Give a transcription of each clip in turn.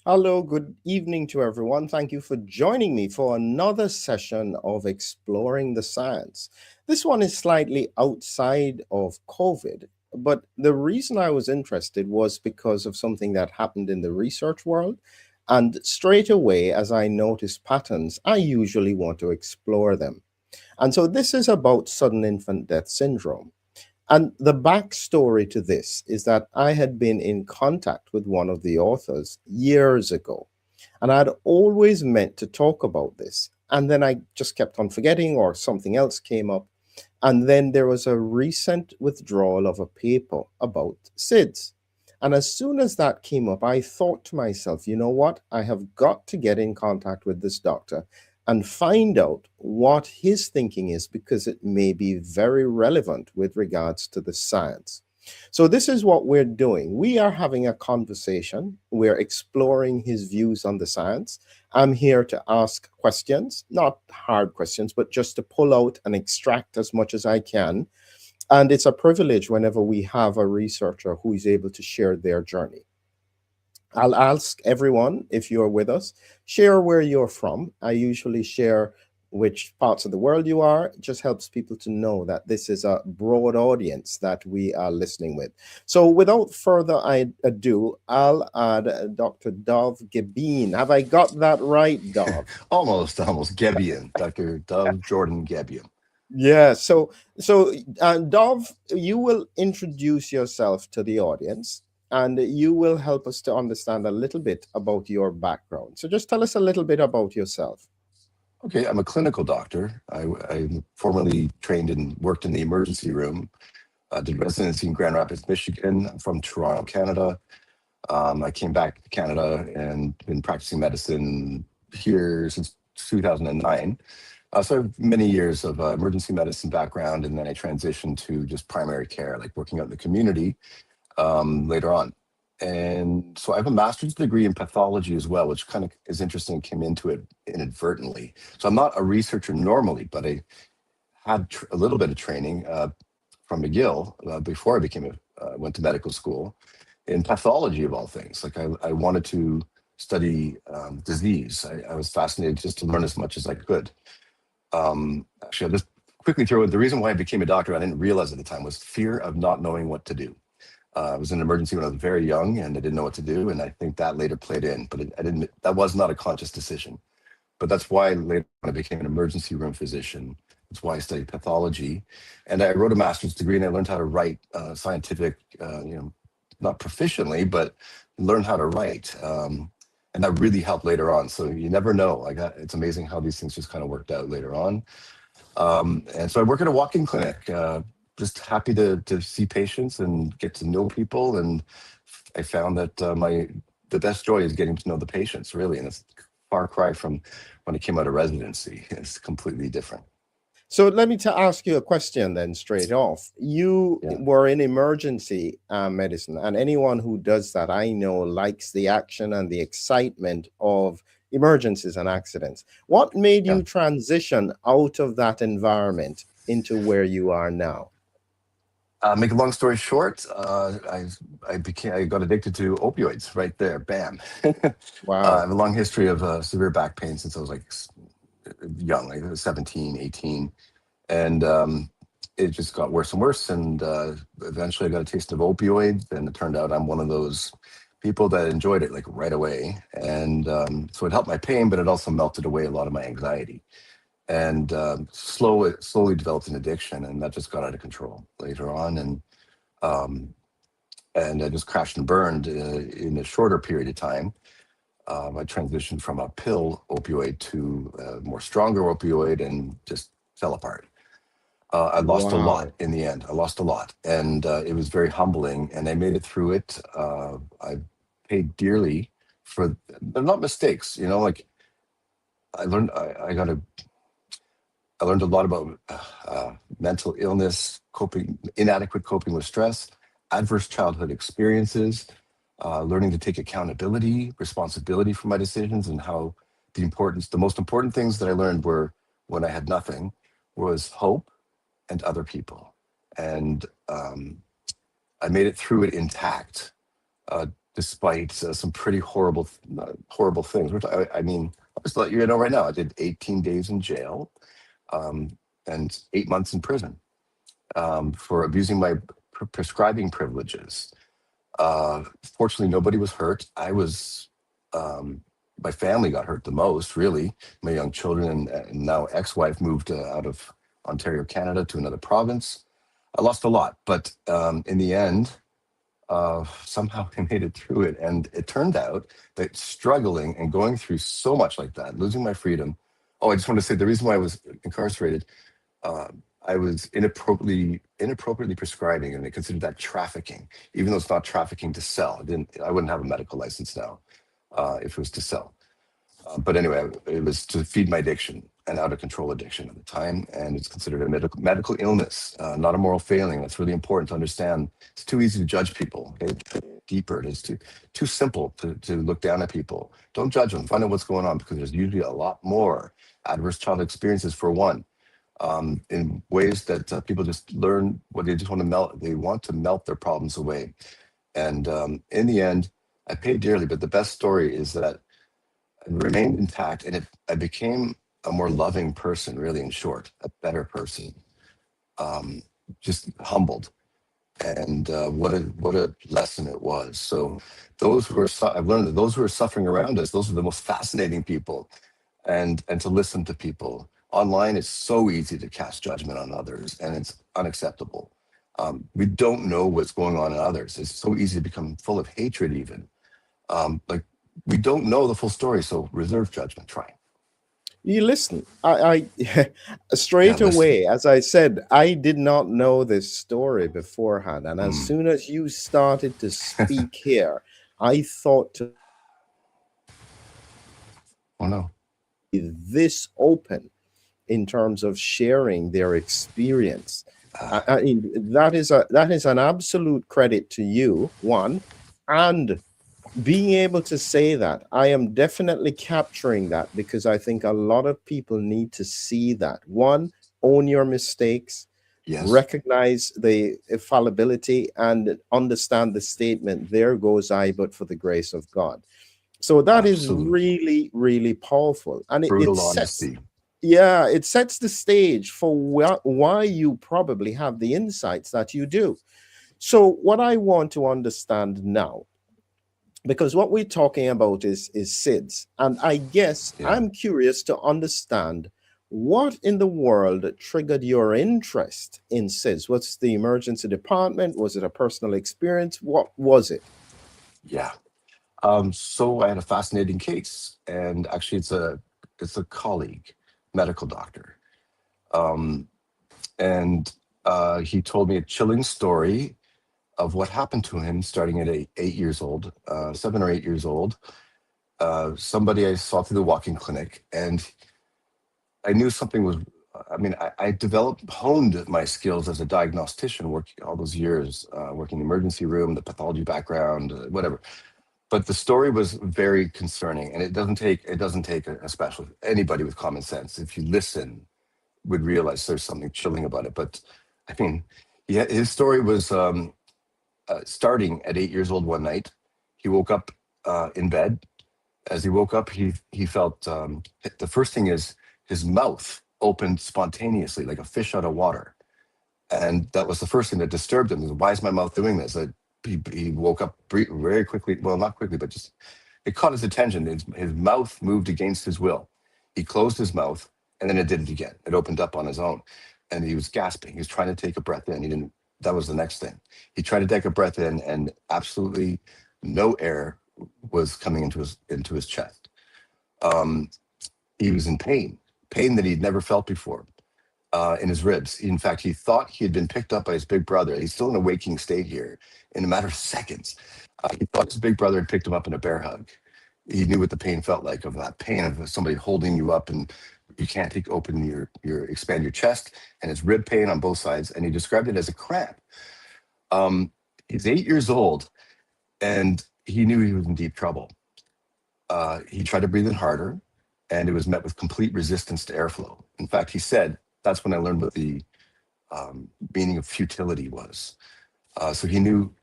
Hello, good evening to everyone. Thank you for joining me for another session of Exploring the Science. This one is slightly outside of COVID, but the reason I was interested was because of something that happened in the research world. And straight away, as I noticed patterns, I usually want to explore them. And so this is about sudden infant death syndrome. And the backstory to this is that I had been in contact with one of the authors years ago, and I'd always meant to talk about this. And then I just kept on forgetting, or something else came up. And then there was a recent withdrawal of a paper about SIDS. And as soon as that came up, I thought to myself, you know what? I have got to get in contact with this doctor and find out what his thinking is because it may be very relevant with regards to the science. So, this is what we're doing. We are having a conversation. We're exploring his views on the science. I'm here to ask questions, not hard questions, but just to pull out and extract as much as I can. And it's a privilege whenever we have a researcher who is able to share their journey. I'll ask everyone, if you're with us, share where you're from. I usually share which parts of the world you are. It just helps people to know that this is a broad audience that we are listening with. So without further ado, I'll add Dr. Dov Gebien. Have I got that right, Dov? Almost. Gebien, Dr. Dov Jordan Gebien. Yeah, so Dov, you will introduce yourself to the audience and you will help us to understand a little bit about your background. So just tell us a little bit about yourself. Okay, I'm a clinical doctor. I formerly trained and worked in the emergency room. I did residency in Grand Rapids, Michigan. I'm from Toronto, Canada. I came back to Canada and been practicing medicine here since 2009. So I have many years of emergency medicine background, and then I transitioned to just primary care, like working out in the community later on. And so I have a master's degree in pathology as well, which kind of is interesting, came into it inadvertently. So I'm not a researcher normally, but I had a little bit of training from McGill before I went to medical school in pathology of all things. Like I wanted to study disease. I was fascinated just to learn as much as I could. Actually, I'll just quickly throw in the reason why I became a doctor, I didn't realize at the time, was fear of not knowing what to do. I was in an emergency when I was very young and I didn't know what to do. And I think that later played in, but I didn't, that was not a conscious decision. But that's why later on I became an emergency room physician. That's why I studied pathology. And I wrote a master's degree and I learned how to write scientific, not proficiently, but learn how to write. And that really helped later on. So you never know. It's amazing how these things just kind of worked out later on. And so I work at a walk-in clinic, just happy to see patients and get to know people. And I found that the best joy is getting to know the patients, really. And it's a far cry from when I came out of residency. It's completely different. So let me ask you a question then straight off. You Yeah. were in emergency medicine, and anyone who does that, I know, likes the action and the excitement of emergencies and accidents. What made Yeah. you transition out of that environment into where you are now? Make a long story short, I got addicted to opioids right there. Bam. I Wow. have a long history of severe back pain since I was like young, like I was 17, 18. And it just got worse and worse. And eventually I got a taste of opioids. And it turned out I'm one of those people that enjoyed it like right away. And so it helped my pain, but it also melted away a lot of my anxiety. And slowly developed an addiction. And that just got out of control later on. Um, and I just crashed and burned in a shorter period of time. I transitioned from a pill opioid to a more stronger opioid and just fell apart. I lost a lot Wow. in the end. I lost a lot, and it was very humbling. And I made it through it. I paid dearly for. They're not mistakes, you know. Like I learned, I learned a lot about mental illness, inadequate coping with stress, adverse childhood experiences, learning to take accountability, responsibility for my decisions, and how the most important things that I learned were when I had nothing was hope and other people. And I made it through it intact. despite some pretty horrible things. Which I mean, I'll just let you know right now. I did 18 days in jail and 8 months in prison for abusing my prescribing privileges. Fortunately, nobody was hurt. My family got hurt the most, really. My young children and now ex-wife moved out of Ontario, Canada to another province. I lost a lot, but in the end, somehow I made it through it. And it turned out that struggling and going through so much like that, losing my freedom. Oh, I just want to say the reason why I was incarcerated, uh, I was inappropriately prescribing, and they considered that trafficking, even though it's not trafficking to sell. I wouldn't have a medical license now if it was to sell. But anyway, it was to feed my addiction, an out of control addiction at the time, and it's considered a medical illness, not a moral failing. That's really important to understand. It's too easy to judge people. Okay? Deeper, it's too simple to look down at people. Don't judge them. Find out what's going on, because there's usually a lot more adverse childhood experiences, for one, in ways that people just learn what they just want to melt. They want to melt their problems away, and in the end, I paid dearly. But the best story is that it remained intact, and I became a more loving person, really, in short, a better person, just humbled. And what a lesson it was. So I've learned that those who are suffering around us, those are the most fascinating people, and to listen to people. Online, it's so easy to cast judgment on others, and it's unacceptable. We don't know what's going on in others. It's so easy to become full of hatred, even. Like, we don't know the full story, so reserve judgment. Try. You listen, Yeah, straight listen. away, as I said, I did not know this story beforehand. And as Mm. soon as you started to speak here, I thought to Oh no. be this open in terms of sharing their experience. I mean, that is an absolute credit to you, one, and being able to say that. I am definitely capturing that because I think a lot of people need to see that. One, own your mistakes, Yes, recognize the fallibility, and understand the statement, there goes I, but for the grace of God. So that is absolute really, really powerful. And it brutal sets, honesty. yeah, it sets the stage for why you probably have the insights that you do. So what I want to understand now, because what we're talking about is SIDS, and I guess Yeah. I'm curious to understand what in the world triggered your interest in SIDS. What's the emergency department? Was it a personal experience? What was it? Yeah. So I had a fascinating case, and actually, it's a colleague, medical doctor, um, and he told me a chilling story of what happened to him starting at 8 years old, 7 or 8 years old. Somebody I saw through the walking clinic, and I knew something was. I mean, I honed my skills as a diagnostician, working all those years, working in the emergency room, the pathology background, whatever. But the story was very concerning, and it doesn't take a special anybody with common sense, if you listen, would realize there's something chilling about it. But I mean, yeah, his story was starting at 8 years old. One night, he woke up in bed. As he woke up, he felt the first thing is his mouth opened spontaneously like a fish out of water, and that was the first thing that disturbed him. Why is my mouth doing this? He woke up very quickly. Well, not quickly, but just it caught his attention. His mouth moved against his will. He closed his mouth, and then it did it again. It opened up on his own, and he was gasping. He was trying to take a breath in. He didn't. That was the next thing. He tried to take a breath in, and absolutely no air was coming into his chest. Um, he was in pain that he'd never felt before in his ribs. In fact, he thought he had been picked up by his big brother. He's still in a waking state here in a matter of seconds. He thought his big brother had picked him up in a bear hug. He knew what the pain felt like, of that pain of somebody holding you up, and you can't open expand your chest, and it's rib pain on both sides. And he described it as a cramp. Um, he's 8 years old, and he knew he was in deep trouble. He tried to breathe in harder, and it was met with complete resistance to airflow. In fact, he said, that's when I learned what the meaning of futility was. So he knew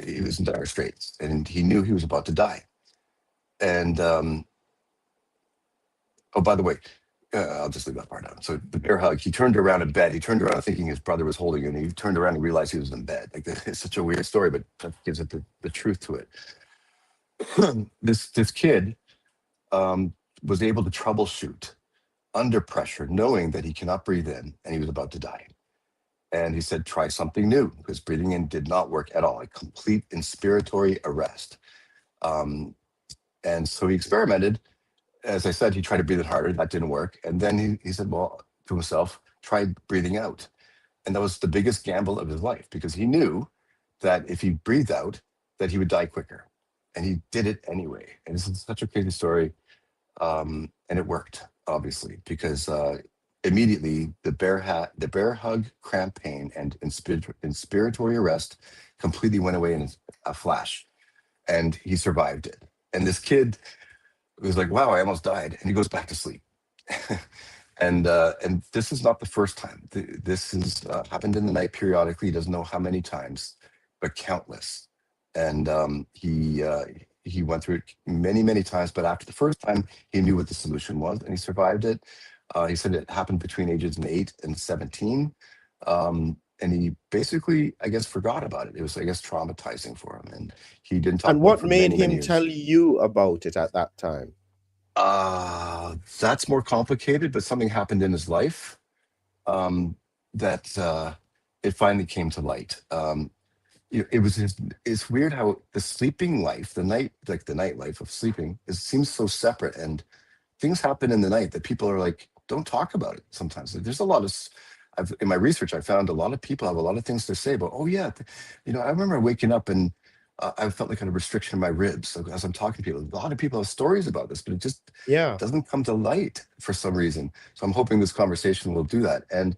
he was in dire straits, and he knew he was about to die. And oh, by the way, I'll just leave that part out. So the bear hug, he turned around in bed. He turned around thinking his brother was holding him. And he turned around and realized he was in bed. Like, it's such a weird story, but that gives it the truth to it. This kid was able to troubleshoot under pressure, knowing that he cannot breathe in and he was about to die. And he said, try something new, because breathing in did not work at all, a complete inspiratory arrest. And so he experimented. As I said, he tried to breathe it harder. That didn't work. And then he said, well, to himself, try breathing out. And that was the biggest gamble of his life, because he knew that if he breathed out, that he would die quicker. And he did it anyway. And this is such a crazy story. And it worked, obviously, because immediately the bear hug, cramp pain, and inspiratory arrest completely went away in a flash. And he survived it. And this kid was like, wow, I almost died. And he goes back to sleep. And this is not the first time. This has happened in the night periodically. He doesn't know how many times, but countless. And he went through it many, many times. But after the first time, he knew what the solution was, and he survived it. He said it happened between ages 8 and 17. And he basically, I guess, forgot about it. It was, I guess, traumatizing for him. And he didn't talk And about it what for made many him years. tell you about it at that time? That's more complicated, but something happened in his life that it finally came to light. It's weird how the sleeping life, the night life of sleeping, seems so separate, and things happen in the night that people are like, don't talk about it sometimes. There's a lot of, in my research, I found a lot of people have a lot of things to say about, oh yeah, I remember waking up and I felt like a restriction in my ribs. So as I'm talking to people, a lot of people have stories about this, but it just doesn't come to light for some reason. So I'm hoping this conversation will do that. And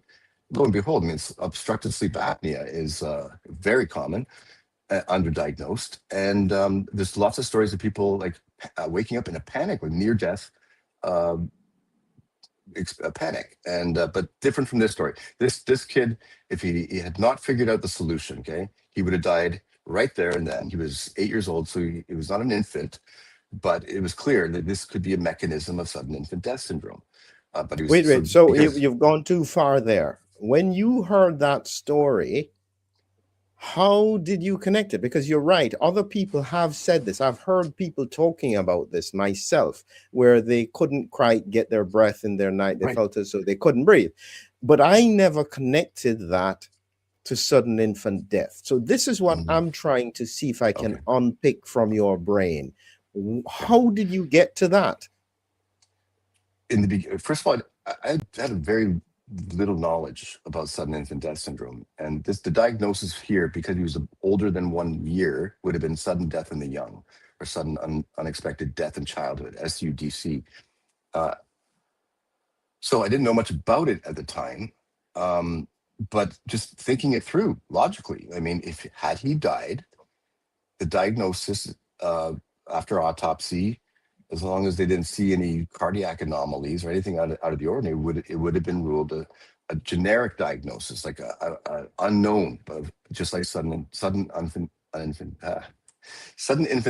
lo and behold, I mean, obstructive sleep apnea is very common, underdiagnosed. And there's lots of stories of people like waking up in a panic with near death panic, and but different from this story. This kid, if he had not figured out the solution, okay, he would have died right there and then. He was 8 years old, so he was not an infant, but it was clear that this could be a mechanism of sudden infant death syndrome. But he was Wait. So you've gone too far there. When you heard that story, how did you connect it? Because you're right, other people have said this. I've heard people talking about this myself, where they couldn't quite get their breath in their night. They felt as though they couldn't breathe. But I never connected that to sudden infant death. So this is what I'm trying to see if I can unpick from your brain. How did you get to that? First of all, I had a very little knowledge about sudden infant death syndrome, and the diagnosis here, because he was older than 1 year, would have been sudden death in the young, or sudden unexpected death in childhood, SUDC. So I didn't know much about it at the time, but just thinking it through logically, I mean, had he died, the diagnosis after autopsy, as long as they didn't see any cardiac anomalies or anything out of the ordinary, it would have been ruled a generic diagnosis, like a unknown, but just like sudden infant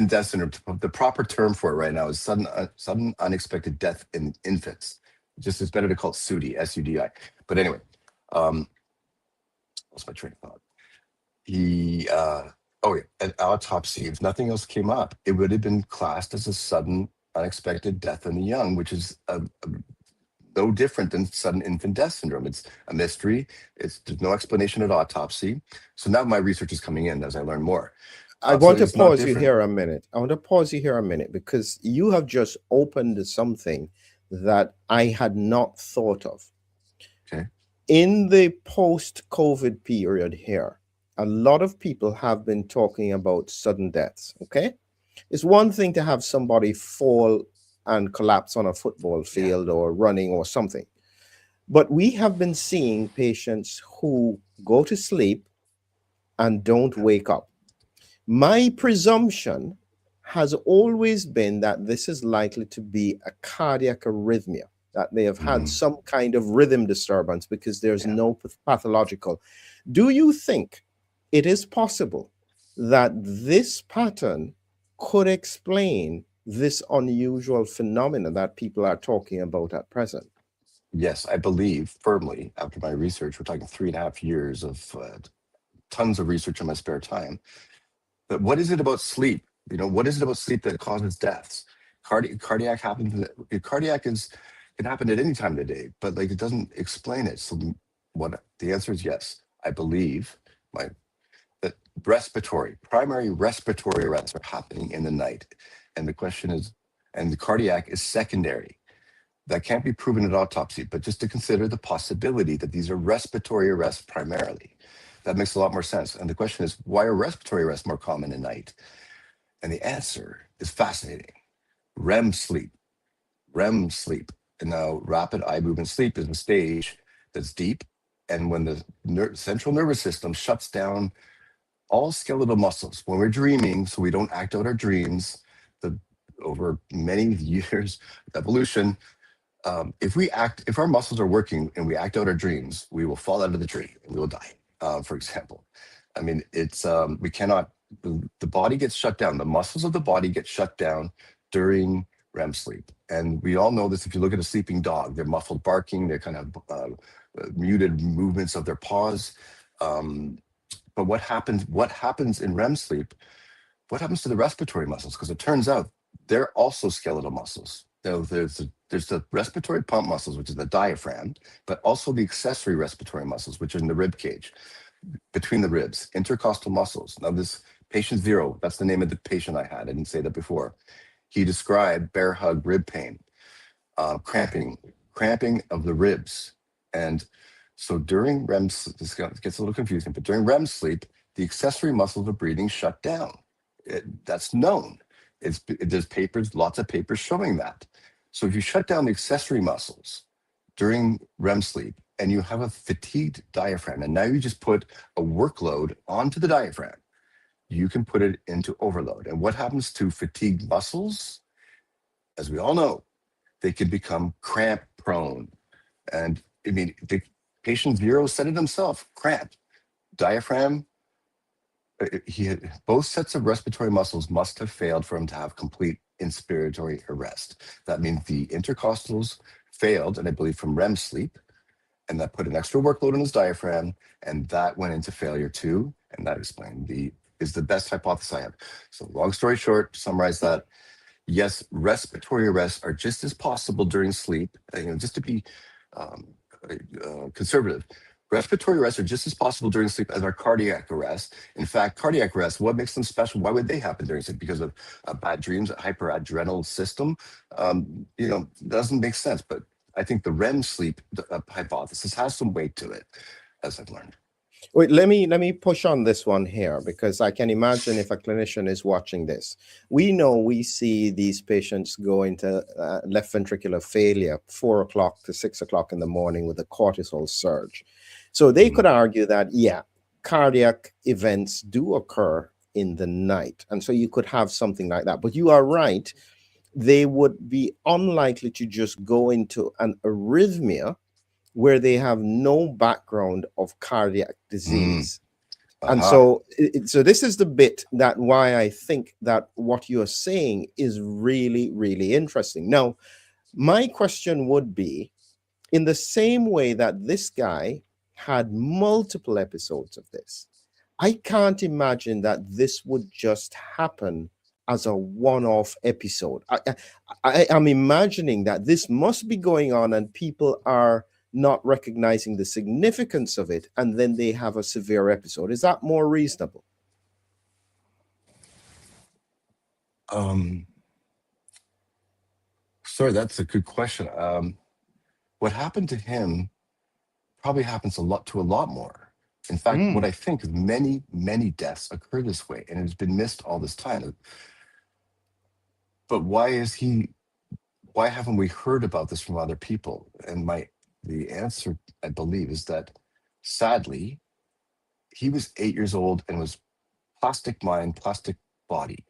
death syndrome. The proper term for it right now is sudden unexpected death in infants. Just it's better to call it SUDI, SUDI. But anyway, what's my train of thought? An autopsy, if nothing else came up, it would have been classed as a sudden unexpected death in the young, which is no different than sudden infant death syndrome. It's a mystery. There's no explanation at autopsy. So now my research is coming in as I learn more. I want to pause you here a minute. I want to pause you here a minute, because you have just opened something that I had not thought of. Okay. In the post-COVID period here, a lot of people have been talking about sudden deaths, okay? It's one thing to have somebody fall and collapse on a football field or running or something. But we have been seeing patients who go to sleep and don't wake up. My presumption has always been that this is likely to be a cardiac arrhythmia, that they have had some kind of rhythm disturbance, because there's no pathological. Do you think it is possible that this pattern could explain this unusual phenomenon that people are talking about at present? Yes, I believe firmly, after my research, we're talking 3.5 years of tons of research in my spare time. But what is it about sleep? What is it about sleep that causes deaths? Cardiac happens. Cardiac can happen at any time of the day, but like it doesn't explain it. So what the answer is yes. I believe my that primary respiratory arrests are happening in the night, and the question is, and the cardiac is secondary. That can't be proven at autopsy, but just to consider the possibility that these are respiratory arrests primarily. That makes a lot more sense. And the question is, why are respiratory arrests more common at night? And the answer is fascinating. REM sleep. REM sleep. And now, rapid eye movement sleep is a stage that's deep. And when the central nervous system shuts down all skeletal muscles, when we're dreaming, so we don't act out our dreams, over many years of evolution, if our muscles are working and we act out our dreams, we will fall out of the tree and we will die. For example, I mean, it's we cannot. The body gets shut down. The muscles of the body get shut down during REM sleep, and we all know this. If you look at a sleeping dog, they're muffled barking, they're kind of muted movements of their paws. But what happens? What happens in REM sleep? What happens to the respiratory muscles? Because it turns out they're also skeletal muscles. There's the respiratory pump muscles, which is the diaphragm, but also the accessory respiratory muscles, which are in the rib cage, between the ribs, intercostal muscles. Now, this patient zero, that's the name of the patient I had. I didn't say that before. He described bear hug rib pain, cramping of the ribs. And so during REM, this gets a little confusing, but during REM sleep, the accessory muscles of breathing shut down. That's known. There's papers, lots of papers showing that. So if you shut down the accessory muscles during REM sleep and you have a fatigued diaphragm, and now you just put a workload onto the diaphragm, you can put it into overload. And what happens to fatigued muscles? As we all know, they can become cramp prone. And I mean, the patient zero said it himself, cramp, diaphragm. He had both sets of respiratory muscles must have failed for him to have complete inspiratory arrest. That means the intercostals failed, and I believe from REM sleep, and that put an extra workload on his diaphragm, and that went into failure too. And that is the best hypothesis I have. So long story short, to summarize that, yes, respiratory arrests are just as possible during sleep, just to be um, conservative. Respiratory arrests are just as possible during sleep as our cardiac arrests. In fact, cardiac arrests, what makes them special? Why would they happen during sleep? Because of bad dreams, a hyperadrenal system? Doesn't make sense. But I think the REM sleep hypothesis has some weight to it, as I've learned. Wait, let me push on this one here, because I can imagine if a clinician is watching this. We see these patients go into left ventricular failure 4 o'clock to 6 o'clock in the morning with a cortisol surge. So they could argue that, yeah, cardiac events do occur in the night. And so you could have something like that. But you are right. They would be unlikely to just go into an arrhythmia where they have no background of cardiac disease. And so, so this is the bit that why I think that what you're saying is really, really interesting. Now, my question would be, in the same way that this guy had multiple episodes of this, I can't imagine that this would just happen as a one-off episode. I am imagining that this must be going on and people are not recognizing the significance of it, and then they have a severe episode. Is that more reasonable? Sorry, that's a good question. What happened to him probably happens to a lot more. In fact, what I think is many, many deaths occur this way, and it's been missed all this time. But why haven't we heard about this from other people? And the answer, I believe, is that sadly, he was 8 years old and was plastic mind, plastic body,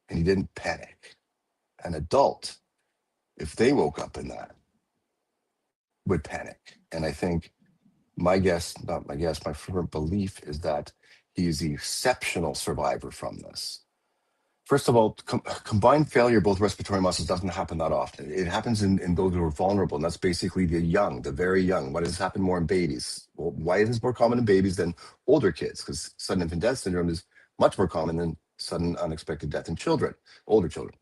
and he didn't panic. An adult, if they woke up in that, would panic. And I think my firm belief is that He is the exceptional survivor from this. First of all, combined failure of both respiratory muscles doesn't happen that often. It happens in those who are vulnerable, and that's basically the young, the very young. Why does this happen more in babies? Well, why is this more common in babies than older kids? Because sudden infant death syndrome is much more common than sudden unexpected death in children, older children.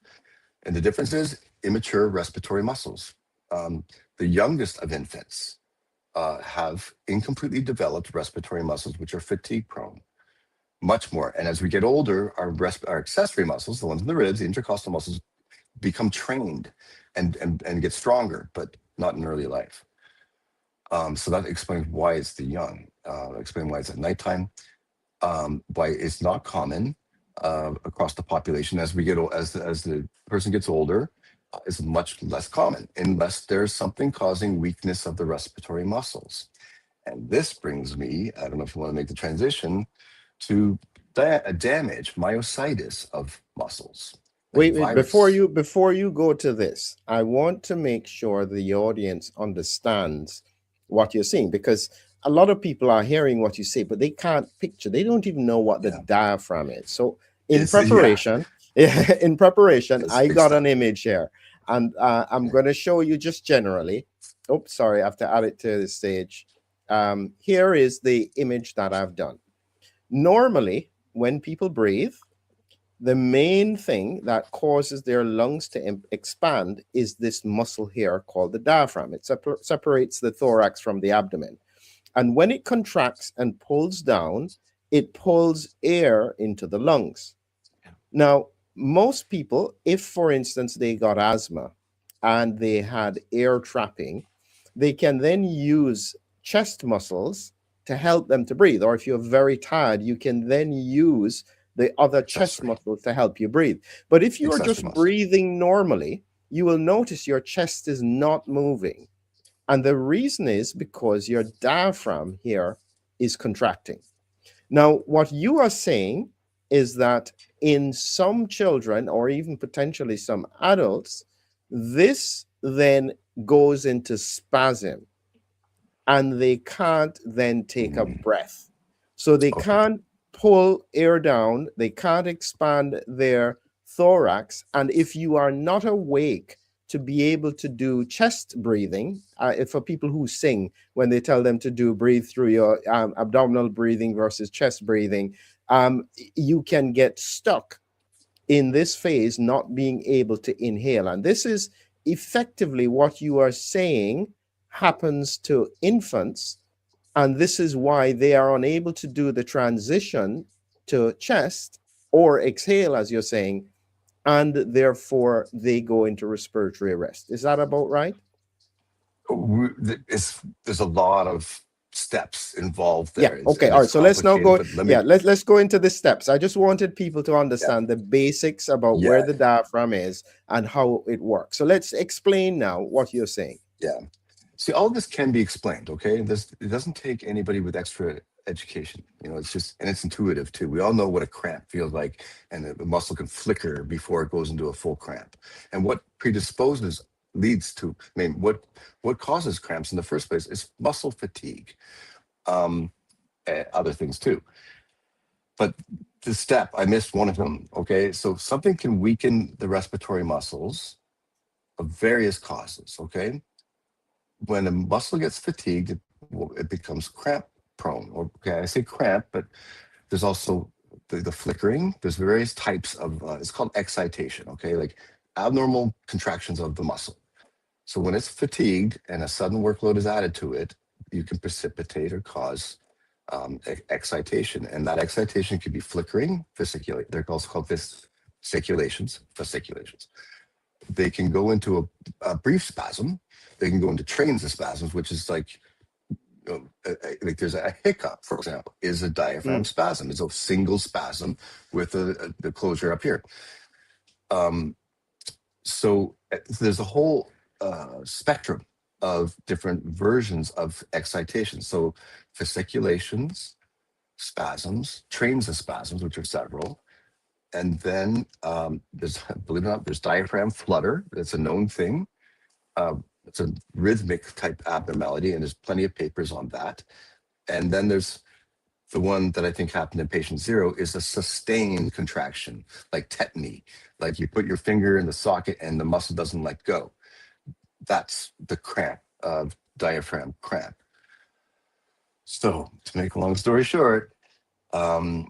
And the difference is immature respiratory muscles. The youngest of infants have incompletely developed respiratory muscles, which are fatigue prone. Much more. And as we get older, our accessory muscles, the ones in the ribs, the intercostal muscles, become trained and get stronger, but not in early life. So that explains why it's the young. Explain why it's at nighttime. Why it's not common across the population. As we get as the person gets older, is much less common unless there's something causing weakness of the respiratory muscles. And this brings me, I don't know if you want to make the transition, to damage, myositis of muscles. Like wait, before you go to this, I want to make sure the audience understands what you're saying, because a lot of people are hearing what you say, but they can't picture. They don't even know what the diaphragm is. So in preparation, I got an image here, and I'm going to show you just generally. Oops, sorry, I have to add it to the stage. Here is the image that I've done. Normally, when people breathe, the main thing that causes their lungs to expand is this muscle here called the diaphragm. It separates the thorax from the abdomen. And when it contracts and pulls down, it pulls air into the lungs. Now, most people, if, for instance, they got asthma and they had air trapping, they can then use chest muscles to help them to breathe. Or if you're very tired, you can then use the other chest muscles to help you breathe. But if you are just breathing normally, you will notice your chest is not moving. And the reason is because your diaphragm here is contracting. Now, what you are saying is that in some children, or even potentially some adults, this then goes into spasm, and they can't then take a breath. So they can't pull air down, they can't expand their thorax. And if you are not awake to be able to do chest breathing, for people who sing, when they tell them to breathe through your abdominal breathing versus chest breathing, you can get stuck in this phase, not being able to inhale. And this is effectively what you are saying happens to infants. And this is why they are unable to do the transition to chest or exhale, as you're saying, and therefore they go into respiratory arrest. Is that about right? There's a lot of steps involved there. Yeah. Okay. All right. So let's now go. Let's go into the steps. I just wanted people to understand the basics about where the diaphragm is and how it works. So let's explain now what you're saying. Yeah. See, all of this can be explained. Okay. It doesn't take anybody with extra education. You know, it's just, and it's intuitive too. We all know what a cramp feels like, and the muscle can flicker before it goes into a full cramp. And what leads to, I mean, what causes cramps in the first place is muscle fatigue, other things too. But the step, I missed one of them. Okay, so something can weaken the respiratory muscles of various causes. Okay, when a muscle gets fatigued, it becomes cramp prone. Okay, I say cramp, but there's also the flickering. There's various types of, it's called excitation. Okay, like abnormal contractions of the muscle. So when it's fatigued and a sudden workload is added to it, you can precipitate or cause excitation. And that excitation could be flickering, they're also called fasciculations. They can go into a brief spasm. They can go into trains of spasms, which is like there's a hiccup, for example, is a diaphragm spasm. It's a single spasm with the closure up here. So there's a whole spectrum of different versions of excitation. So fasciculations, spasms, trains of spasms, which are several. And then there's, believe it or not, there's diaphragm flutter. It's a known thing. It's a rhythmic type abnormality, and there's plenty of papers on that. And then there's The one that I think happened in patient 0 is a sustained contraction, like tetany, like you put your finger in the socket and the muscle doesn't let go. That's the cramp of diaphragm cramp. So to make a long story short, um,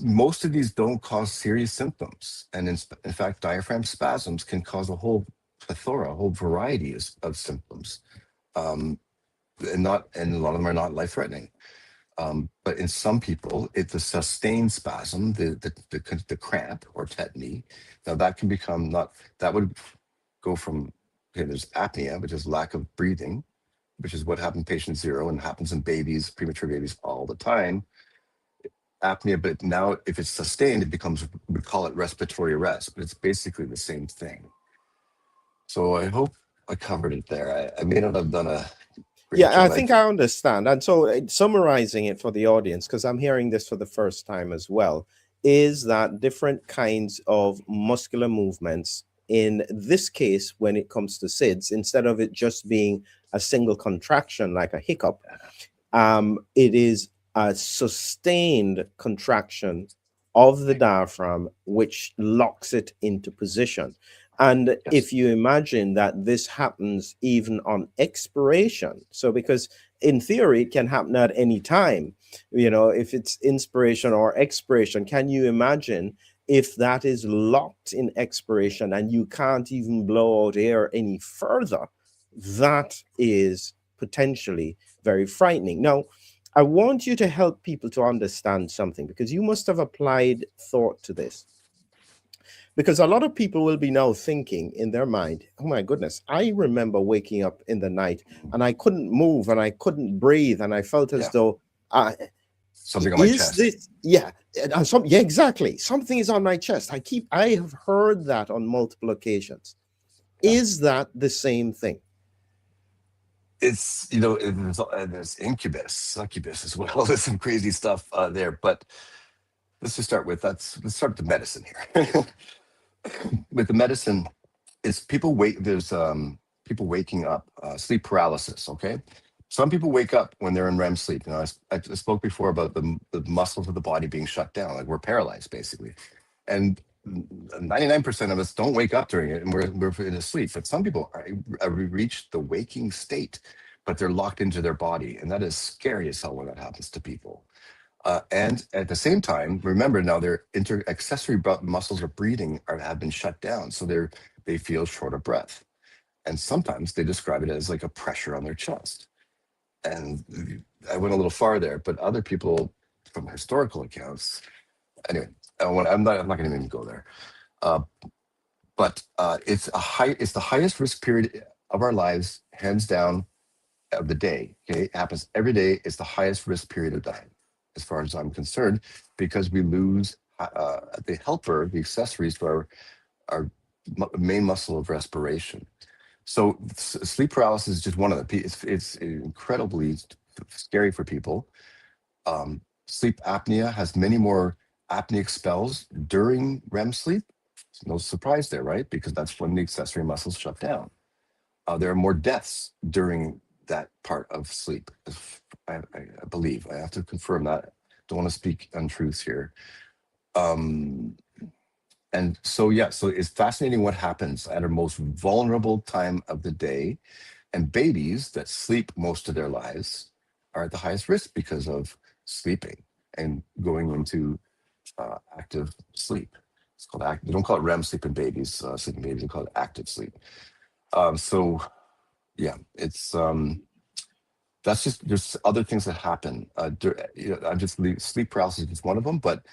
most of these don't cause serious symptoms, and in fact, diaphragm spasms can cause a whole plethora, a whole variety of symptoms, um, and a lot of them are not life threatening. But in some people, it's a sustained spasm, the cramp or tetany. Now that can become that would go from, okay, there's apnea, which is lack of breathing, which is what happened in patient 0 and happens in babies, premature babies all the time. Apnea, but now if it's sustained, it becomes, we call it respiratory arrest, but it's basically the same thing. So I hope I covered it there. I may not have done a great Yeah, I job. think I understand. And so, summarizing it for the audience, because I'm hearing this for the first time as well, is that different kinds of muscular movements, in this case, when it comes to SIDS, instead of it just being a single contraction like a hiccup, it is a sustained contraction of the diaphragm, which locks it into position. And Yes. if you imagine that this happens even on expiration, so because in theory it can happen at any time, if it's inspiration or expiration, can you imagine if that is locked in expiration and you can't even blow out air any further? That is potentially very frightening. Now, I want you to help people to understand something, because you must have applied thought to this. Because a lot of people will be now thinking in their mind, oh my goodness, I remember waking up in the night and I couldn't move and I couldn't breathe and I felt as though something on my chest. Yeah, exactly. Something is on my chest. I have heard that on multiple occasions. Yeah. Is that the same thing? It's, there's incubus, succubus as well. There's some crazy stuff there, but let's start with the medicine here. With the medicine, it's people there's people waking up, sleep paralysis. Okay, some people wake up when they're in REM sleep. I spoke before about the muscles of the body being shut down, like we're paralyzed basically, and 99% of us don't wake up during it, and we're in a sleep. But some people reach the waking state, but they're locked into their body, and that is scary as hell when that happens to people. And at the same time, remember now their accessory muscles of breathing have been shut down, so they feel short of breath, and sometimes they describe it as like a pressure on their chest. And I went a little far there, but other people from historical accounts, anyway, I'm not going to even go there. But it's the highest risk period of our lives, hands down, of the day. Okay, it happens every day. It's the highest risk period of dying, as far as I'm concerned, because we lose the helper, the accessories to our main muscle of respiration. So sleep paralysis is just one of them. It's incredibly scary for people. Sleep apnea has many more apneic spells during REM sleep. No surprise there, right? Because that's when the accessory muscles shut down. There are more deaths during that part of sleep. I believe. I have to confirm that. Don't want to speak untruths here. And so, so it's fascinating what happens at our most vulnerable time of the day. And babies that sleep most of their lives are at the highest risk because of sleeping and going into active sleep. It's called active. They don't call it REM sleep in babies. Sleeping babies, they call it active sleep. So yeah, it's that's just, there's other things that happen. Sleep paralysis is one of them, but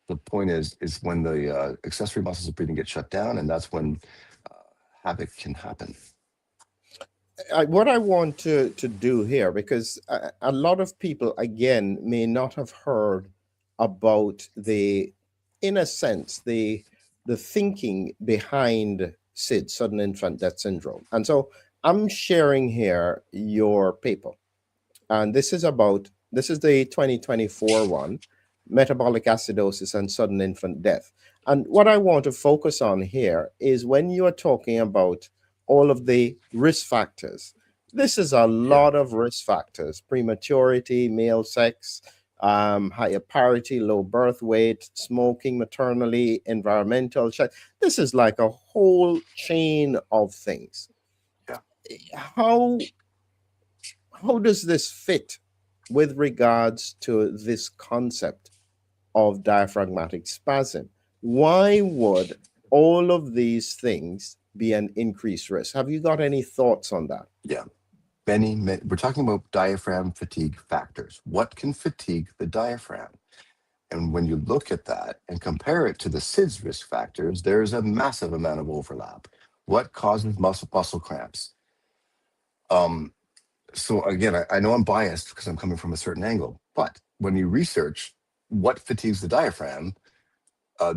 the point is when the accessory muscles of breathing get shut down, and that's when havoc can happen. What I want to do here, because a lot of people, again, may not have heard about in a sense, the thinking behind SIDS, sudden infant death syndrome. And so I'm sharing here your paper. And this is the 2024 one, metabolic acidosis and sudden infant death. And what I want to focus on here is when you are talking about all of the risk factors, This is a Yeah. lot of risk factors: prematurity, male sex, higher parity, low birth weight, smoking maternally, environmental check. This is like a whole chain of things. Yeah. How how does this fit with regards to this concept of diaphragmatic spasm? Why would all of these things be an increased risk? Have you got any thoughts on that? Yeah. We're talking about diaphragm fatigue factors. What can fatigue the diaphragm? And when you look at that and compare it to the SIDS risk factors, there is a massive amount of overlap. What causes muscle cramps? So again, I know I'm biased because I'm coming from a certain angle, but when you research what fatigues the diaphragm, uh,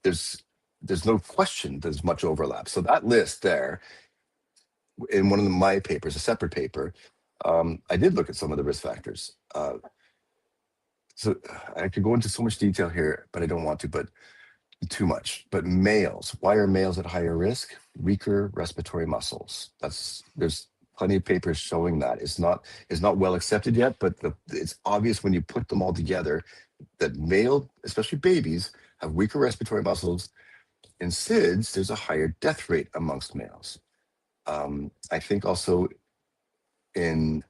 there's there's no question there's much overlap. So that list there in one of my papers, a separate paper, I did look at some of the risk factors. So I could go into so much detail here, but I don't want to. But too much. But males, why are males at higher risk? Weaker respiratory muscles. There's plenty of papers showing that. It's not well accepted yet, but it's obvious when you put them all together that male, especially babies, have weaker respiratory muscles. In SIDS, there's a higher death rate amongst males. I think also in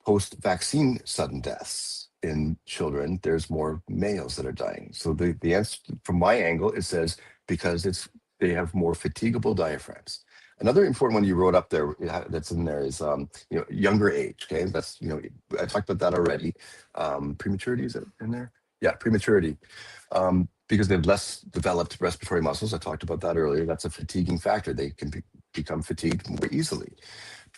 post-vaccine sudden deaths in children, there's more males that are dying. So the answer from my angle, it says because they have more fatigable diaphragms. Another important one you wrote up there that's in there is younger age. Okay, that's I talked about that already. Prematurity, is it in there? Yeah, prematurity. Because they have less developed respiratory muscles. I talked about that earlier. That's a fatiguing factor. They can become fatigued more easily.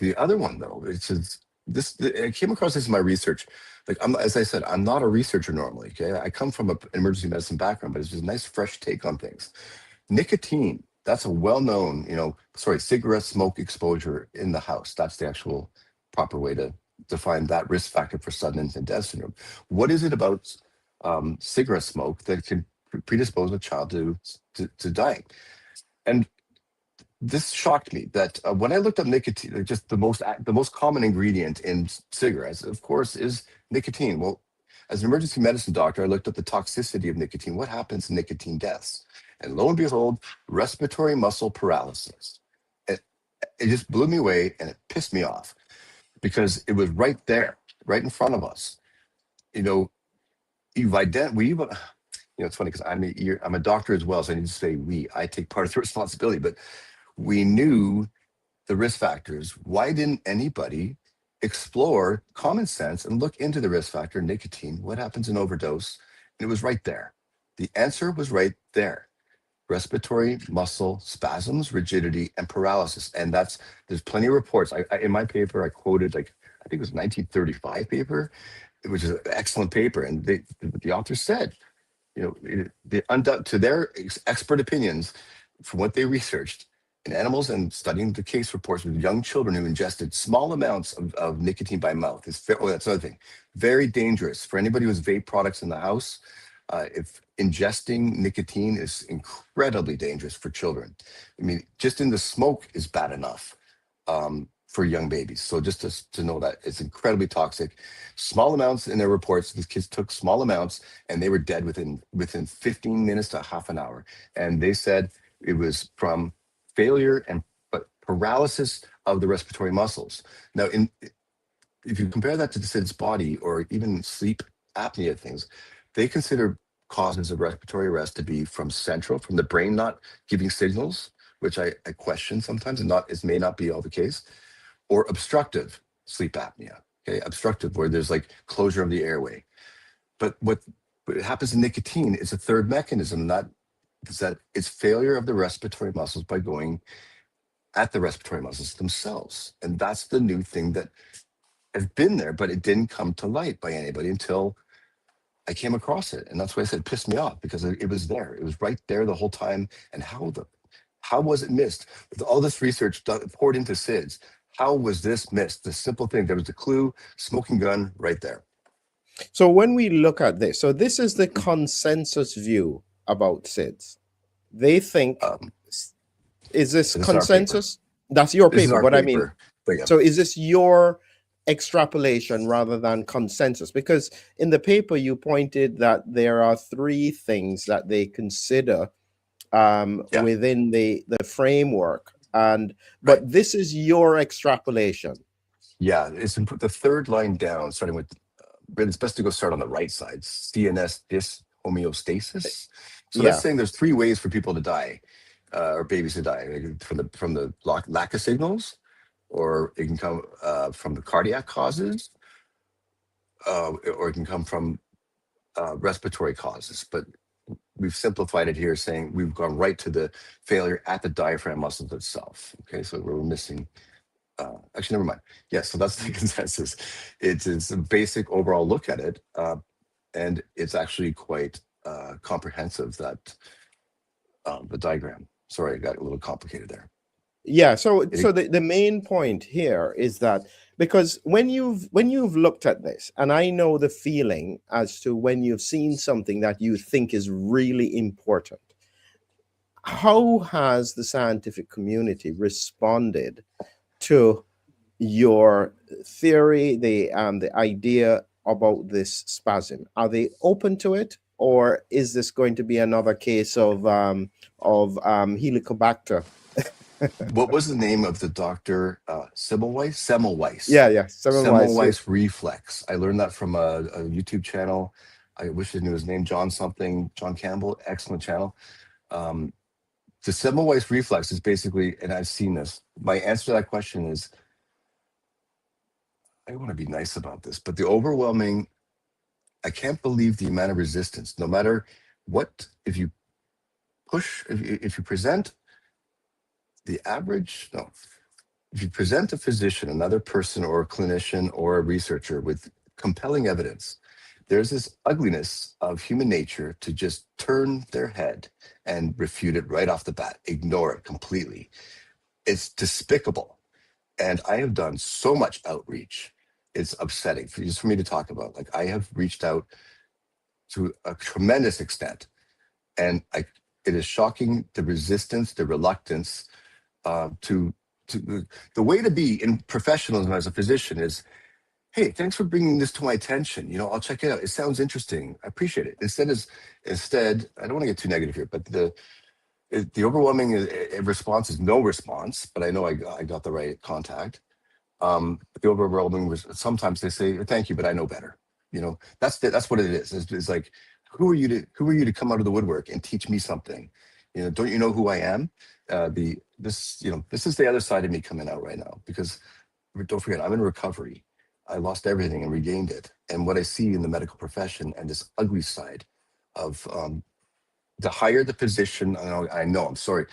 The other one, though, I came across this in my research. Like, as I said, I'm not a researcher normally. Okay, I come from an emergency medicine background, but it's just a nice, fresh take on things. Nicotine. That's a well-known, cigarette smoke exposure in the house. That's the actual proper way to define that risk factor for sudden infant death syndrome. What is it about cigarette smoke that can predispose a child to dying? And this shocked me that when I looked up nicotine, just the most common ingredient in cigarettes, of course, is nicotine. Well, as an emergency medicine doctor, I looked up the toxicity of nicotine. What happens in nicotine deaths? And lo and behold, respiratory muscle paralysis. It just blew me away and it pissed me off because it was right there, right in front of us. It's funny because I'm a doctor as well, so I need to say we. I take part of the responsibility, but we knew the risk factors. Why didn't anybody explore common sense and look into the risk factor, nicotine? What happens in overdose? And it was right there. The answer was right there. Respiratory muscle spasms, rigidity, and paralysis. And there's plenty of reports. In my paper, I quoted I think it was 1935 paper, which is an excellent paper. And the author said, to their expert opinions, from what they researched in animals and studying the case reports with young children who ingested small amounts of nicotine by mouth, that's another thing. Very dangerous for anybody who has vape products in the house. If ingesting nicotine is incredibly dangerous for children. I mean, just in the smoke is bad enough for young babies. So just to know that it's incredibly toxic. Small amounts in their reports, these kids took small amounts and they were dead within 15 minutes to half an hour. And they said it was from failure but paralysis of the respiratory muscles. Now, if you compare that to the SIDS body or even sleep apnea things, they consider causes of respiratory arrest to be from the brain not giving signals, which I question sometimes, and it may not be all the case, or obstructive sleep apnea. Okay, obstructive where there's like closure of the airway. But what happens in nicotine is a third mechanism, that it's failure of the respiratory muscles by going at the respiratory muscles themselves. And that's the new thing that has been there, but it didn't come to light by anybody until I came across it. And that's why I said it pissed me off, because it was there. It was right there the whole time. And how was it missed? With all this research poured into SIDS, how was this missed? The simple thing, there was the clue, smoking gun right there. So when we look at this, so this is the consensus view about SIDS. They think, is this consensus? That's your paper, but I mean, But yeah, So is this your extrapolation rather than consensus? Because in the paper you pointed that there are three things that they consider yeah, within the framework, and right. but this is your extrapolation. Yeah, the third line down, starting with, but it's best to go start on the right side. CNS dyshomeostasis. So that's Yeah. saying there's three ways for people to die, or babies to die, like from the lack of signals, or it can come from the cardiac causes, or it can come from respiratory causes. But we've simplified it here, saying we've gone right to the failure at the diaphragm muscle itself. Okay, so we're missing. Actually, never mind. Yeah, so that's the consensus. It's a basic overall look at it, and it's actually quite comprehensive. That the diagram. Sorry, I got a little complicated there. Yeah, so It, the main point here is that because when you've looked at this, and I know the feeling as to when you've seen something that you think is really important, how has the scientific community responded to your theory, the idea about this spasm? Are they open to it, or is this going to be another case Helicobacter? what was the name of the doctor? Semmelweis? Semmelweis. Yeah, yeah, seven-wise. Semmelweis reflex. I learned that from a YouTube channel. I wish I knew his name. John something. John Campbell. Excellent channel. Um, the Semmelweis reflex is basically, and I've seen this. My answer to that question is, I want to be nice about this, but the overwhelming, I can't believe the amount of resistance. No matter what, if you push, if you present the average, no, if you present a physician, another person or a clinician or a researcher with compelling evidence, there's this ugliness of human nature to just turn their head and refute it right off the bat, ignore it completely. It's despicable. And I have done so much outreach. It's upsetting just for me to talk about. Like, I have reached out to a tremendous extent, and it is shocking, the resistance, the reluctance to the way to be in professionalism as a physician is, hey, thanks for bringing this to my attention. I'll check it out. It sounds interesting. I appreciate it. Instead, I don't want to get too negative here, but the overwhelming response is no response. But I know I got the right contact. The overwhelming was, sometimes they say thank you, but I know better. That's what it is. It's like, who are you to come out of the woodwork and teach me something? Don't you know who I am? This is the other side of me coming out right now, because don't forget, I'm in recovery. I lost everything and regained it. And what I see in the medical profession, and this ugly side of the higher the position, I know, I'm sorry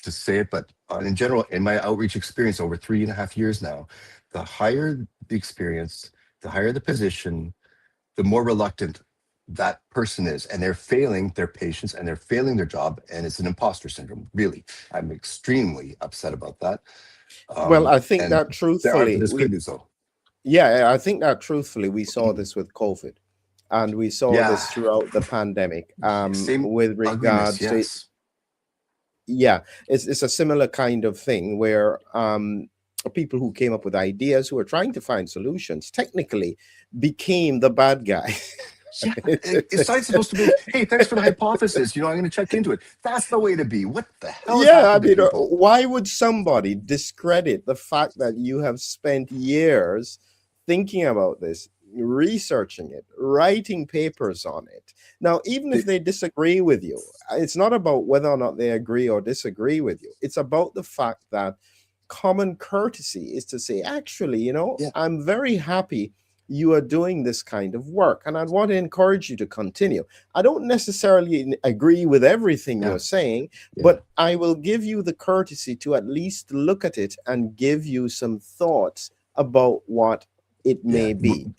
to say it, but in general, in my outreach experience over 3.5 years now, the higher the experience, the higher the position, the more reluctant that person is, and they're failing their patients and they're failing their job, and it's an imposter syndrome. Really, I'm extremely upset about that. Well, I think And that truthfully, there's good news though. yeah, I think that truthfully, we saw this with COVID, and we saw Yeah, this throughout the pandemic. same With ugliness. regards to, Yes, yeah, it's a similar kind of thing where people who came up with ideas, who were trying to find solutions, technically became the bad guy. yeah. It's not supposed to be. Hey, thanks for the hypothesis. I'm going to check into it. That's the way to be. What the hell has Yeah, I happened to mean, people? why would somebody discredit the fact that you have spent years thinking about this, researching it, writing papers on it? Now, even if they disagree with you, it's not about whether or not they agree or disagree with you. It's about the fact that common courtesy is to say, actually, Yeah, I'm very happy you are doing this kind of work, and I want to encourage you to continue. I don't necessarily agree with everything yeah, you're saying, yeah, but I will give you the courtesy to at least look at it and give you some thoughts about what it yeah. may be.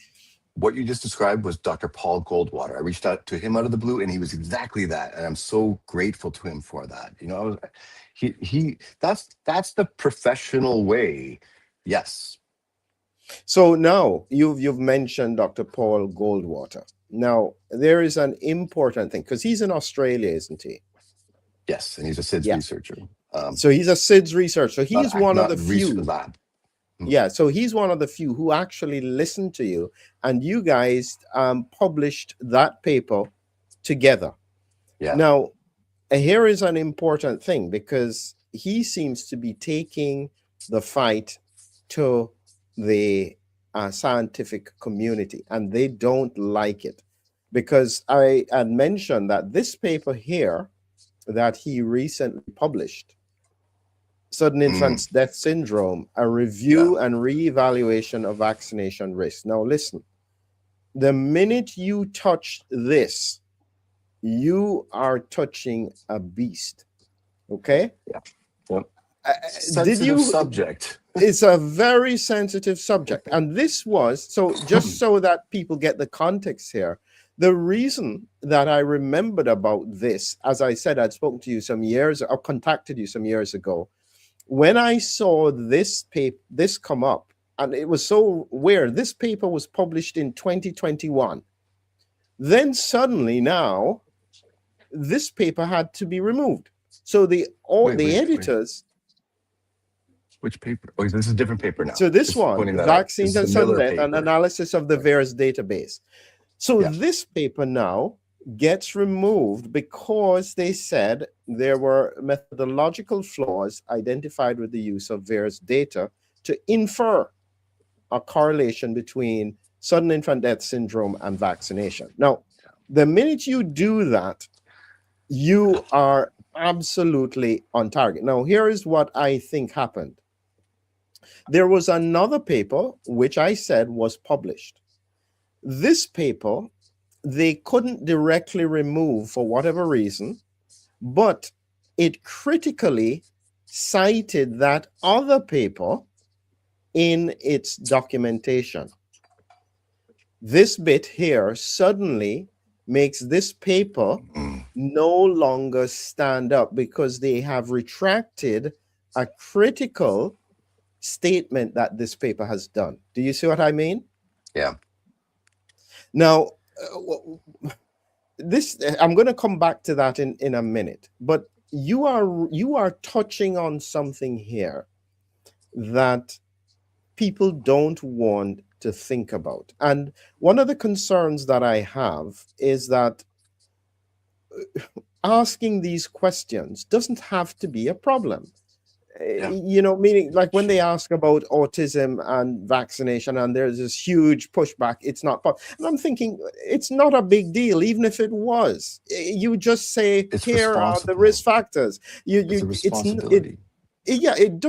What you just described was Dr. Paul Goldwater. I reached out to him out of the blue, and he was exactly that, and I'm so grateful to him for that. That's the professional way. Yes, So now you've mentioned Dr. Paul Goldwater. Now there is an important thing, because he's in Australia, isn't he? yes, and he's a SIDS Yeah. researcher. So he's a SIDS researcher. So he's one of Not the research few. lab. Yeah, so he's one of the few who actually listened to you, and you guys published that paper together. Yeah. Now, here is an important thing, because he seems to be taking the fight to the scientific community, and they don't like it, because I had mentioned that this paper here that he recently published, Sudden Mm, Infant Death Syndrome, a yeah. review and reevaluation of vaccination risk. Now, listen, the minute you touch this, you are touching a beast. Okay? Yeah. Yep. Did Sensitive you? subject. It's a very sensitive subject. And this was, so just so that people get the context here, the reason that I remembered about this, as I said, I'd spoken to you some years, or contacted you some years ago, when I saw this paper, this come up, and it was so weird. This paper was published in 2021. Then suddenly now, this paper had to be removed. So the Wait. editors. Which paper? Oh, this is a different paper now. So this Just one, pointing that out. This Vaccines is and the Sudden Miller Death, an paper. analysis of the Right. VAERS database. So Yeah. this paper now gets removed because they said there were methodological flaws identified with the use of VAERS data to infer a correlation between sudden infant death syndrome and vaccination. Now, the minute you do that, you are absolutely on target. Now, here is what I think happened. There was another paper, which I said was published. This paper, they couldn't directly remove for whatever reason, but it critically cited that other paper in its documentation. This bit here suddenly makes this paper no longer stand up, because they have retracted a critical statement that this paper has done. Do you see what I mean? Yeah. Now, this, I'm going to come back to that in a minute, but you are touching on something here that people don't want to think about. And one of the concerns that I have is that asking these questions doesn't have to be a problem. Yeah. You know, meaning like when they ask about autism and vaccination, and there's this huge pushback, it's not. And I'm thinking, it's not a big deal, even if it was. You just say, It's here are the responsible. risk factors. It's a responsibility. It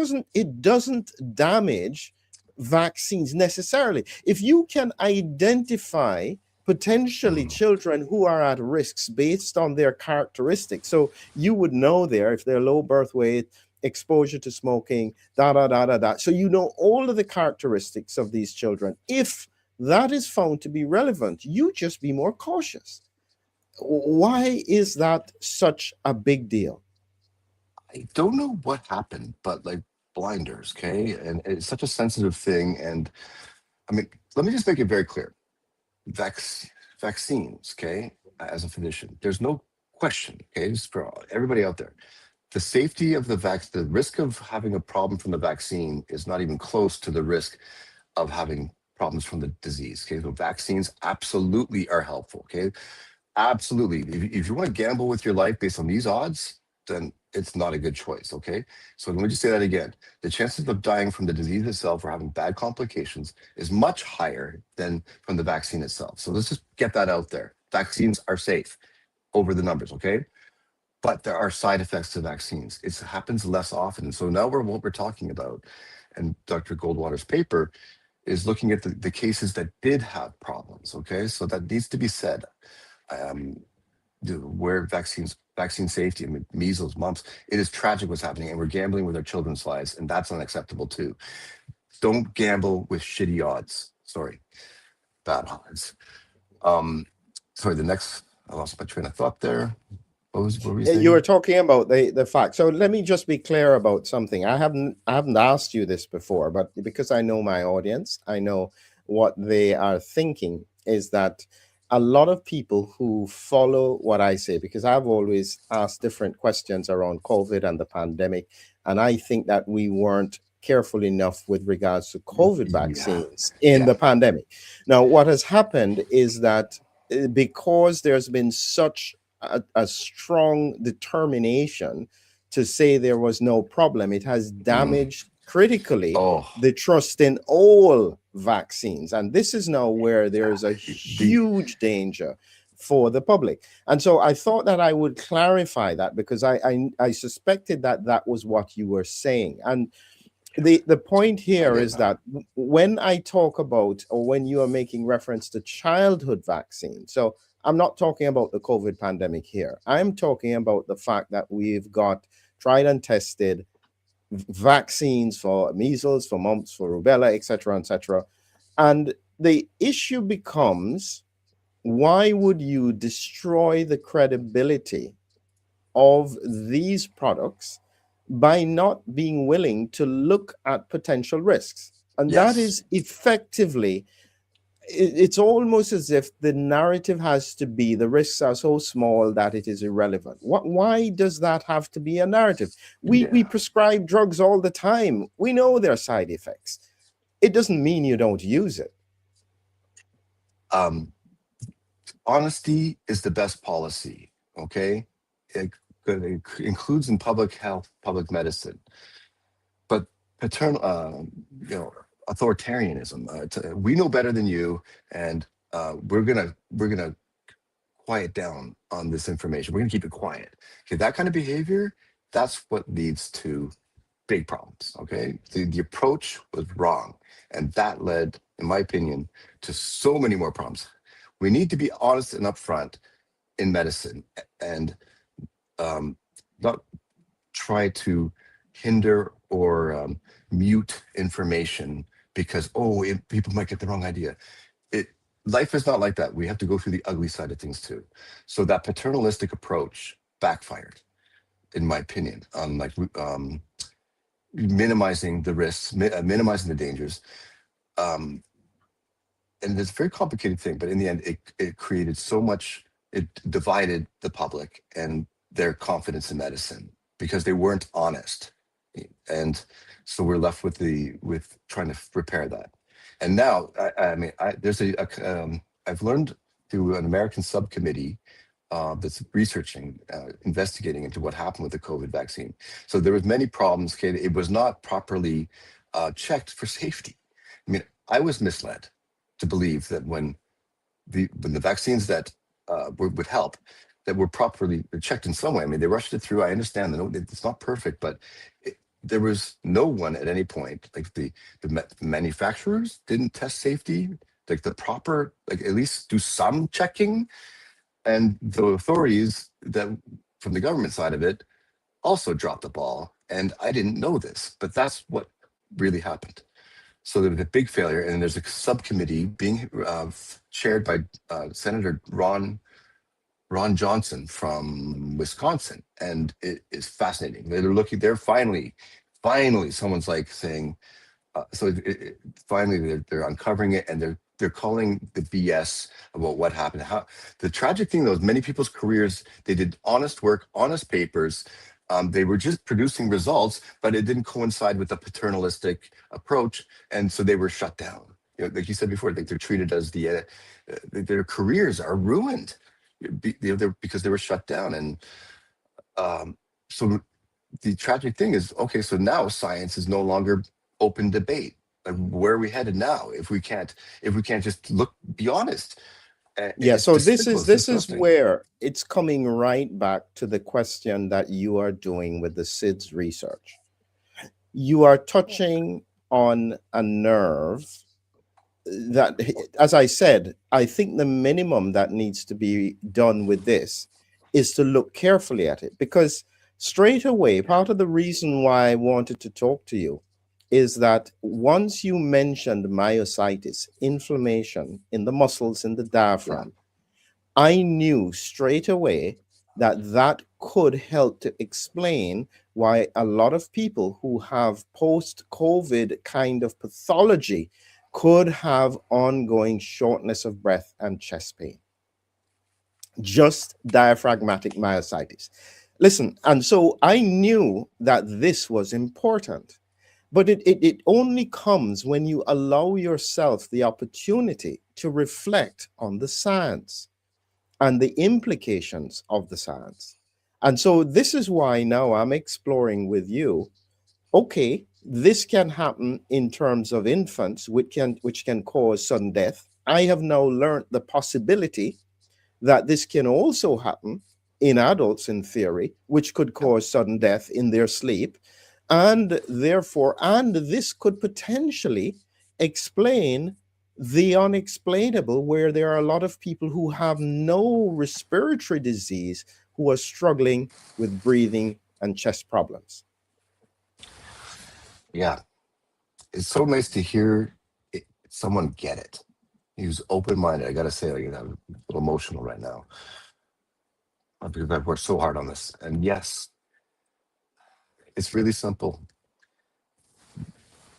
doesn't damage vaccines necessarily. If you can identify potentially children who are at risks based on their characteristics, so you would know there if they're low birth weight, exposure to smoking, so you know all of the characteristics of these children. If that is found to be relevant, you just be more cautious. Why is that such a big deal? I don't know what happened, but like blinders, okay? And it's such a sensitive thing. And I mean, let me just make it very clear. Vaccines, okay, as a physician, there's no question, okay, just for everybody out there. The safety of the risk of having a problem from the vaccine is not even close to the risk of having problems from the disease. Okay, so vaccines absolutely are helpful. Okay, absolutely. If you want to gamble with your life based on these odds, then it's not a good choice. Okay, so let me just say that again. The chances of dying from the disease itself or having bad complications is much higher than from the vaccine itself. So let's just get that out there. Vaccines are safe over the numbers. Okay. But there are side effects to vaccines. It happens less often. And so now what we're talking about, and Dr. Goldwater's paper is looking at the cases that did have problems. Okay, so that needs to be said. Where vaccine safety, I mean, measles, mumps, it is tragic what's happening, and we're gambling with our children's lives, and that's unacceptable too. Don't gamble with shitty odds. Sorry, bad odds. Sorry, I lost my train of thought there. What were you saying? You were talking about the fact. So let me just be clear about something. I haven't asked you this before, but because I know my audience, I know what they are thinking is that a lot of people who follow what I say, because I've always asked different questions around COVID and the pandemic, and I think that we weren't careful enough with regards to COVID Yeah, vaccines in yeah, the pandemic. Now, what has happened is that because there's been such a strong determination to say there was no problem, it has mm. damaged critically Oh, the trust in all vaccines. And this is now where there's a the huge danger for the public. And so I thought that I would clarify that because I suspected that that was what you were saying. And the point I here did. is that when I talk about, or when you are making reference to childhood vaccine, so I'm not talking about the COVID pandemic here. I'm talking about the fact that we've got tried and tested vaccines for measles, for mumps, for rubella, etc., etc. And the issue becomes, why would you destroy the credibility of these products by not being willing to look at potential risks? And that Yes, is effectively, it's almost as if the narrative has to be the risks are so small that it is irrelevant. Why does that have to be a narrative? We yeah. prescribe drugs all the time. We know their side effects. It doesn't mean you don't use it. Um, Honesty is the best policy. Okay, it includes in public health, public medicine, but paternal, authoritarianism. We know better than you, and we're gonna quiet down on this information. We're gonna keep it quiet. Okay, that kind of behavior, that's what leads to big problems. Okay, the approach was wrong, and that led, in my opinion, to so many more problems. We need to be honest and upfront in medicine, and um, not try to hinder or mute information because people might get the wrong idea. It Life is not like that. We have to go through the ugly side of things too. So that paternalistic approach backfired, in my opinion, on minimizing the risks, minimizing the dangers. Um, and it's a very complicated thing, but in the end, it created so much. It divided the public and their confidence in medicine because they weren't honest, and so we're left with trying to repair that. And now, there's I've learned through an American subcommittee that's researching, investigating into what happened with the COVID vaccine. So there was many problems. Okay, it was not properly checked for safety. I mean, I was misled to believe that when the vaccines that would help, that were properly checked in some way. I mean, they rushed it through. I understand that it's not perfect, but there was no one at any point, like the manufacturers didn't test safety, like the proper, like at least do some checking, and the authorities that from the government side of it also dropped the ball. And I didn't know this, but that's what really happened. So there was a big failure, and there's a subcommittee being chaired by Senator Ron Johnson from Wisconsin, and it is fascinating. They're finally, someone's like saying, finally they're uncovering it, and they're calling the BS about what happened. How the tragic thing though is many people's careers, they did honest work, honest papers. They were just producing results, but it didn't coincide with the paternalistic approach, and so they were shut down. Like you said before, like they're treated as their careers are ruined because they were shut down. And so the tragic thing is, okay, so now science is no longer open debate. Like, where are we headed now if we can't just be honest? Yeah, It's so despicable, it's this is disgusting. where it's coming right back to the question that you are doing with the SIDS research. You are touching on a nerve that, as I said, I think the minimum that needs to be done with this is to look carefully at it, because straight away, part of the reason why I wanted to talk to you is that once you mentioned myositis, inflammation in the muscles in the Yeah, diaphragm, I knew straight away that that could help to explain why a lot of people who have post-COVID kind of pathology could have ongoing shortness of breath and chest pain. Just diaphragmatic myositis. Listen, and so I knew that this was important. But it only comes when you allow yourself the opportunity to reflect on the science and the implications of the science. And so this is why now I'm exploring with you, okay, this can happen in terms of infants, which can cause sudden death. I have now learned the possibility that this can also happen in adults in theory, which could cause sudden death in their sleep. And therefore, and this could potentially explain the unexplainable, where there are a lot of people who have no respiratory disease who are struggling with breathing and chest problems. Yeah, it's so nice to hear someone get it. He was open-minded. I gotta say, like, I'm a little emotional right now because I've worked so hard on this. And yes, it's really simple.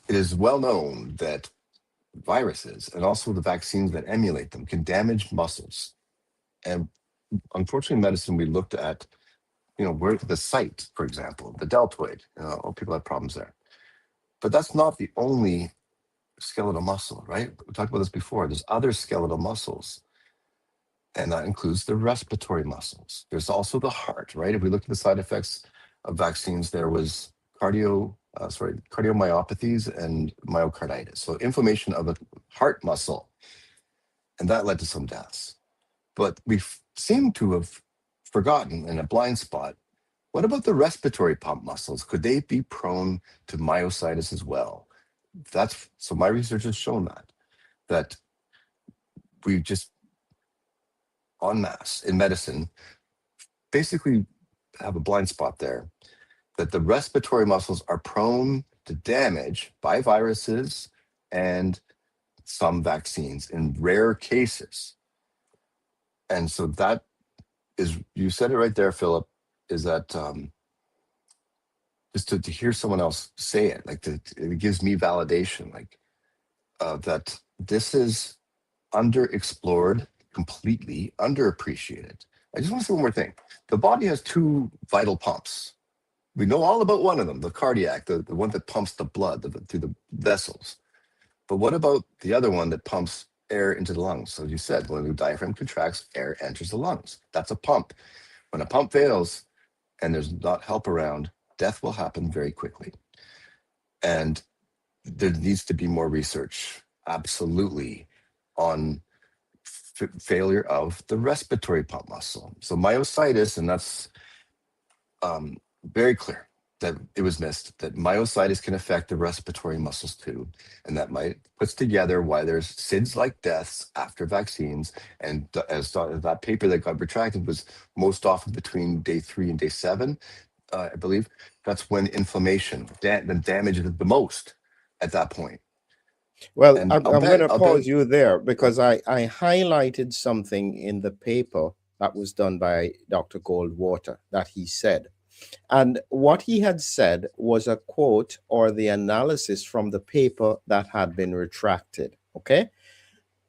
It is well known that viruses and also the vaccines that emulate them can damage muscles. And unfortunately, in medicine, we looked at, where the site, for example, the deltoid. People have problems there. But that's not the only skeletal muscle, right? We talked about this before. There's other skeletal muscles, and that includes the respiratory muscles. There's also the heart, right? If we look at the side effects of vaccines, there was cardiomyopathies and myocarditis. So inflammation of the heart muscle, and that led to some deaths. But we seem to have forgotten in a blind spot, what about the respiratory pump muscles? Could they be prone to myositis as well? So my research has shown that we just en masse in medicine basically have a blind spot there, that the respiratory muscles are prone to damage by viruses and some vaccines in rare cases. And so that is, you said it right there, Philip, is that just to hear someone else say it, like it gives me validation, like that this is underexplored, completely underappreciated. I just want to say one more thing. The body has two vital pumps. We know all about one of them, the cardiac, the one that pumps the blood through the vessels. But what about the other one that pumps air into the lungs? So you said, when the diaphragm contracts, air enters the lungs. That's a pump. When a pump fails and there's not help around, death will happen very quickly. And there needs to be more research, absolutely, on failure of the respiratory pump muscle. So myositis, and that's very clear that it was missed, that myositis can affect the respiratory muscles too. And that puts together why there's SIDS-like deaths after vaccines. And as that paper that got retracted was most often between day 3 and day 7, I believe. That's when inflammation, the damage is the most at that point. Well, And I'm going to pause you there because I highlighted something in the paper that was done by Dr. Goldwater that he said. And what he had said was a quote or the analysis from the paper that had been retracted. Okay.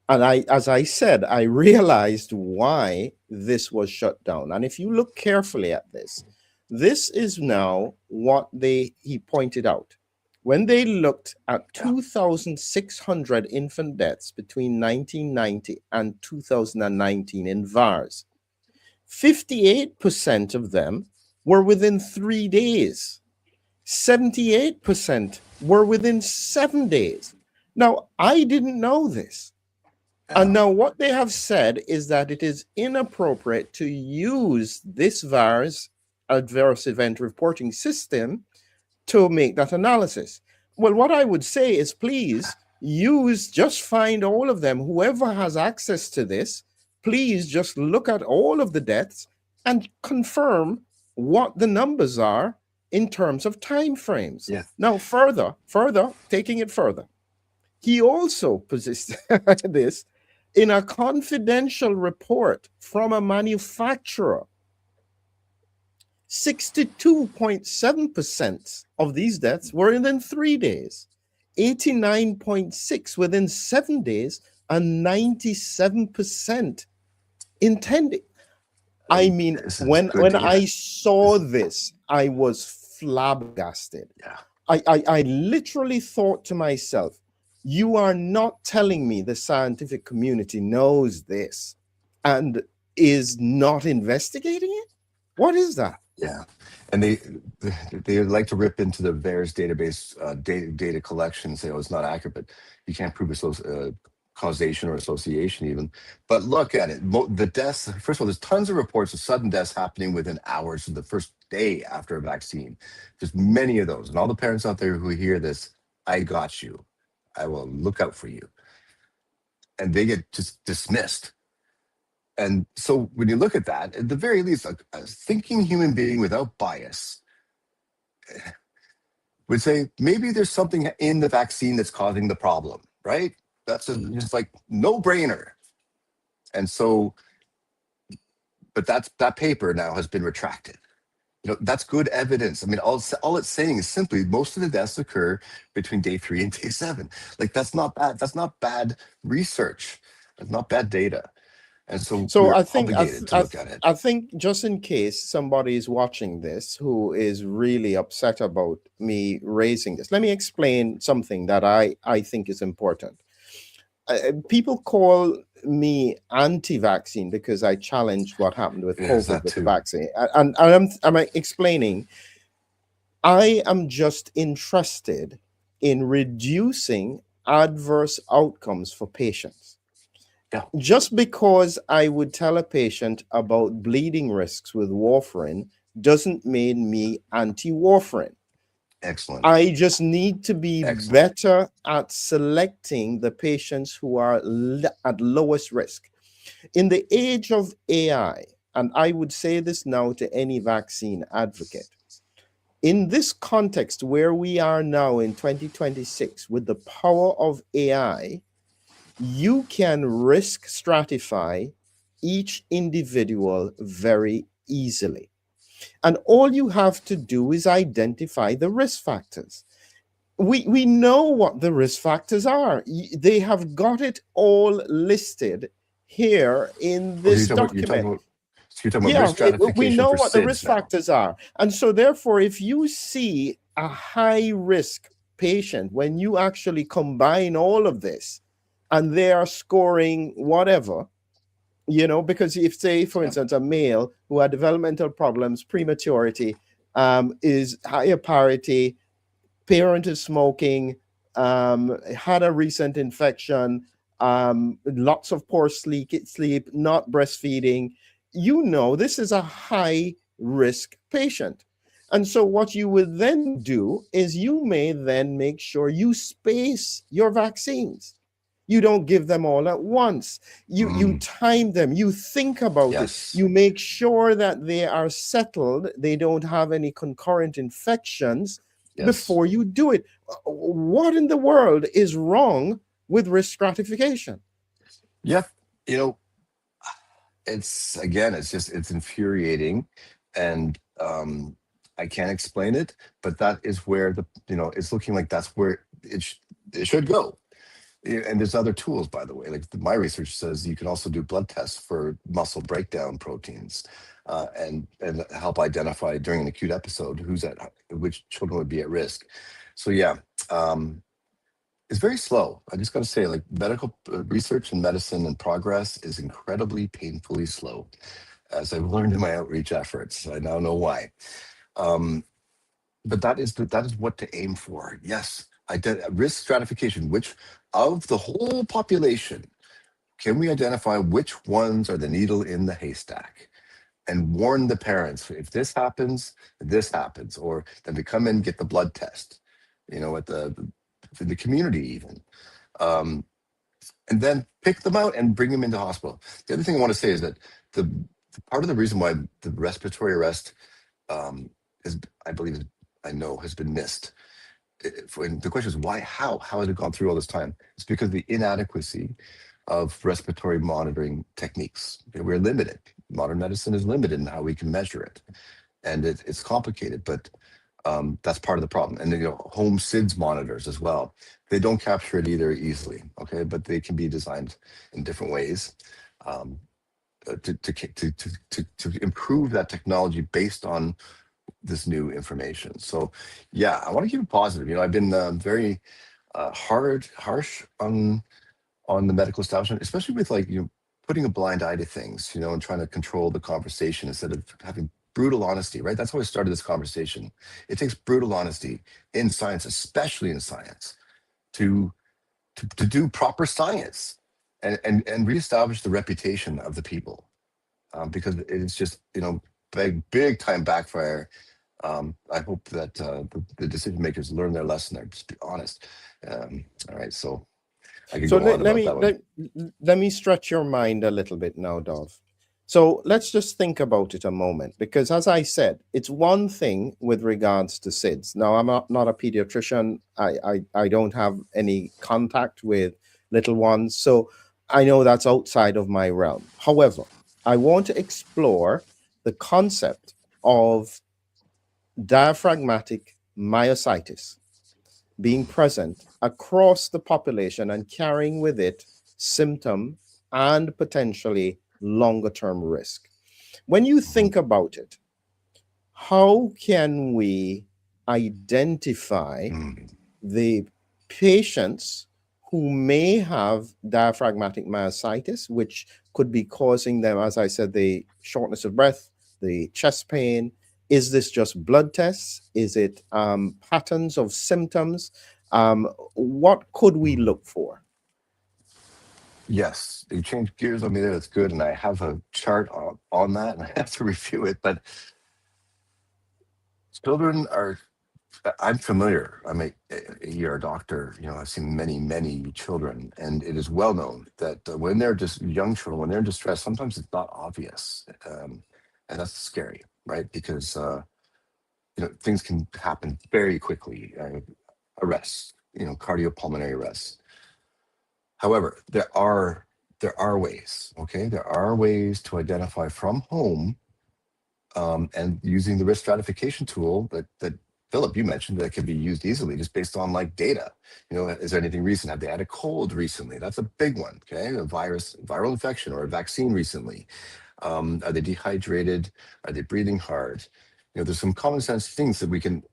And as I said, I realized why this was shut down. And if you look carefully at this, this is now what he pointed out. When they looked at 2,600 infant deaths between 1990 and 2019 in VARS, 58% of them were within 3 days. 78% were within 7 days. Now, I didn't know this. And now what they have said is that it is inappropriate to use this VARS adverse event reporting system to make that analysis. Well, what I would say is please just find all of them. Whoever has access to this, please just look at all of the deaths and confirm what the numbers are in terms of time frames. Yeah. Now, further, taking it further, he also positioned this in a confidential report from a manufacturer. 62.7% of these deaths were within 3 days, 89.6% within 7 days, and 97% in 10 days. I mean, when I saw this, I was flabbergasted. Yeah. I literally thought to myself, you are not telling me the scientific community knows this and is not investigating it? What is that? Yeah, and they like to rip into the VAERS database data collection and say, oh, it's not accurate, but you can't prove causation or association even. But look at it. The deaths, first of all, there's tons of reports of sudden deaths happening within hours of the first day after a vaccine. There's many of those. And all the parents out there who hear this, I got you. I will look out for you. And they get just dismissed. And so when you look at that, at the very least, a thinking human being without bias would say, maybe there's something in the vaccine that's causing the problem, right? That's just like no brainer. And so, but that paper now has been retracted. That's good evidence. I mean, all it's saying is simply most of the deaths occur between day 3 and day 7. Like, that's not bad. That's not bad research. That's not bad data. And so So we're I think obligated to look at it. I think just in case somebody is watching this who is really upset about me raising this, let me explain something that I think is important. People call me anti-vaccine because I challenged what happened with COVID with the vaccine, and I'm explaining. I am just interested in reducing adverse outcomes for patients. Yeah. Just because I would tell a patient about bleeding risks with warfarin doesn't mean me anti-warfarin. Excellent. I just need to be better at selecting the patients who are at lowest risk. In the age of AI, and I would say this now to any vaccine advocate, in this context where we are now in 2026 with the power of AI, you can risk stratify each individual very easily. And all you have to do is identify the risk factors. We know what the risk factors are. They have got it all listed here in this document. You're talking about risk stratification. We know what the SIDS risk factors are. And so therefore, if you see a high risk patient, when you actually combine all of this, and they are scoring whatever, because if, say, for instance, a male who had developmental problems, prematurity, is higher parity, parent is smoking, had a recent infection, lots of poor sleep, not breastfeeding, this is a high risk patient. And so what you would then do is you may then make sure you space your vaccines. You don't give them all at once. You time them. You think about it. You make sure that they are settled. They don't have any concurrent infections before you do it. What in the world is wrong with risk stratification? Yeah, it's infuriating, and I can't explain it, but that is where it's looking like that's where it should go. And there's other tools, by the way. Like my research says, you can also do blood tests for muscle breakdown proteins, and help identify during an acute episode which children would be at risk. So yeah, it's very slow. I just got to say, like, medical research and medicine and progress is incredibly painfully slow, as I've learned in my outreach efforts. I now know why. But that is what to aim for. Yes, risk stratification, which of the whole population can we identify which ones are the needle in the haystack, and warn the parents, if this happens, or then they come in and get the blood test, at the community even, and then pick them out and bring them into hospital. The other thing I want to say is that the part of the reason why the respiratory arrest has been missed. The question is why? How has it gone through all this time? It's because of the inadequacy of respiratory monitoring techniques. We're limited. Modern medicine is limited in how we can measure it, and it's complicated. But that's part of the problem. And home SIDS monitors as well. They don't capture it either easily. Okay, but they can be designed in different ways to improve that technology based on this new information. So, yeah, I want to keep it positive. I've been very harsh on the medical establishment, especially with like putting a blind eye to things, and trying to control the conversation instead of having brutal honesty. Right? That's how I started this conversation. It takes brutal honesty in science, especially in science, to to do proper science and reestablish the reputation of the people, because it's just big time backfire. I hope that the decision makers learn their lesson there. Just be honest. All right, so I could So go let, on let about me that one. let, let me stretch your mind a little bit now, Dov. So let's just think about it a moment, because as I said, it's one thing with regards to SIDS. Now, I'm not a pediatrician. I don't have any contact with little ones, so I know that's outside of my realm. However, I want to explore the concept of diaphragmatic myositis being present across the population and carrying with it symptom and potentially longer term risk. When you Mhm. think about it, how can we identify Mm. the patients who may have diaphragmatic myositis, which could be causing them, as I said, the shortness of breath, the chest pain? Is this just blood tests? Is it patterns of symptoms? What could we Mm. look for? Yes, you changed gears on me there. That's good, and I have a chart on that, and I have to review it. But children are I'm familiar. I'm a ER doctor. I've seen many children, and it is well known that when they're just young children, when they're in distress, sometimes it's not obvious, and that's scary, right? Because things can happen very quickly. Arrests, cardiopulmonary arrests. However, there are ways. Okay, there are ways to identify from home, and using the risk stratification tool that Philip, you mentioned, that can be used easily just based on like data. Is there anything recent? Have they had a cold recently? That's a big one. Okay, a viral infection or a vaccine recently. Are they dehydrated? Are they breathing hard? There's some common sense things that we can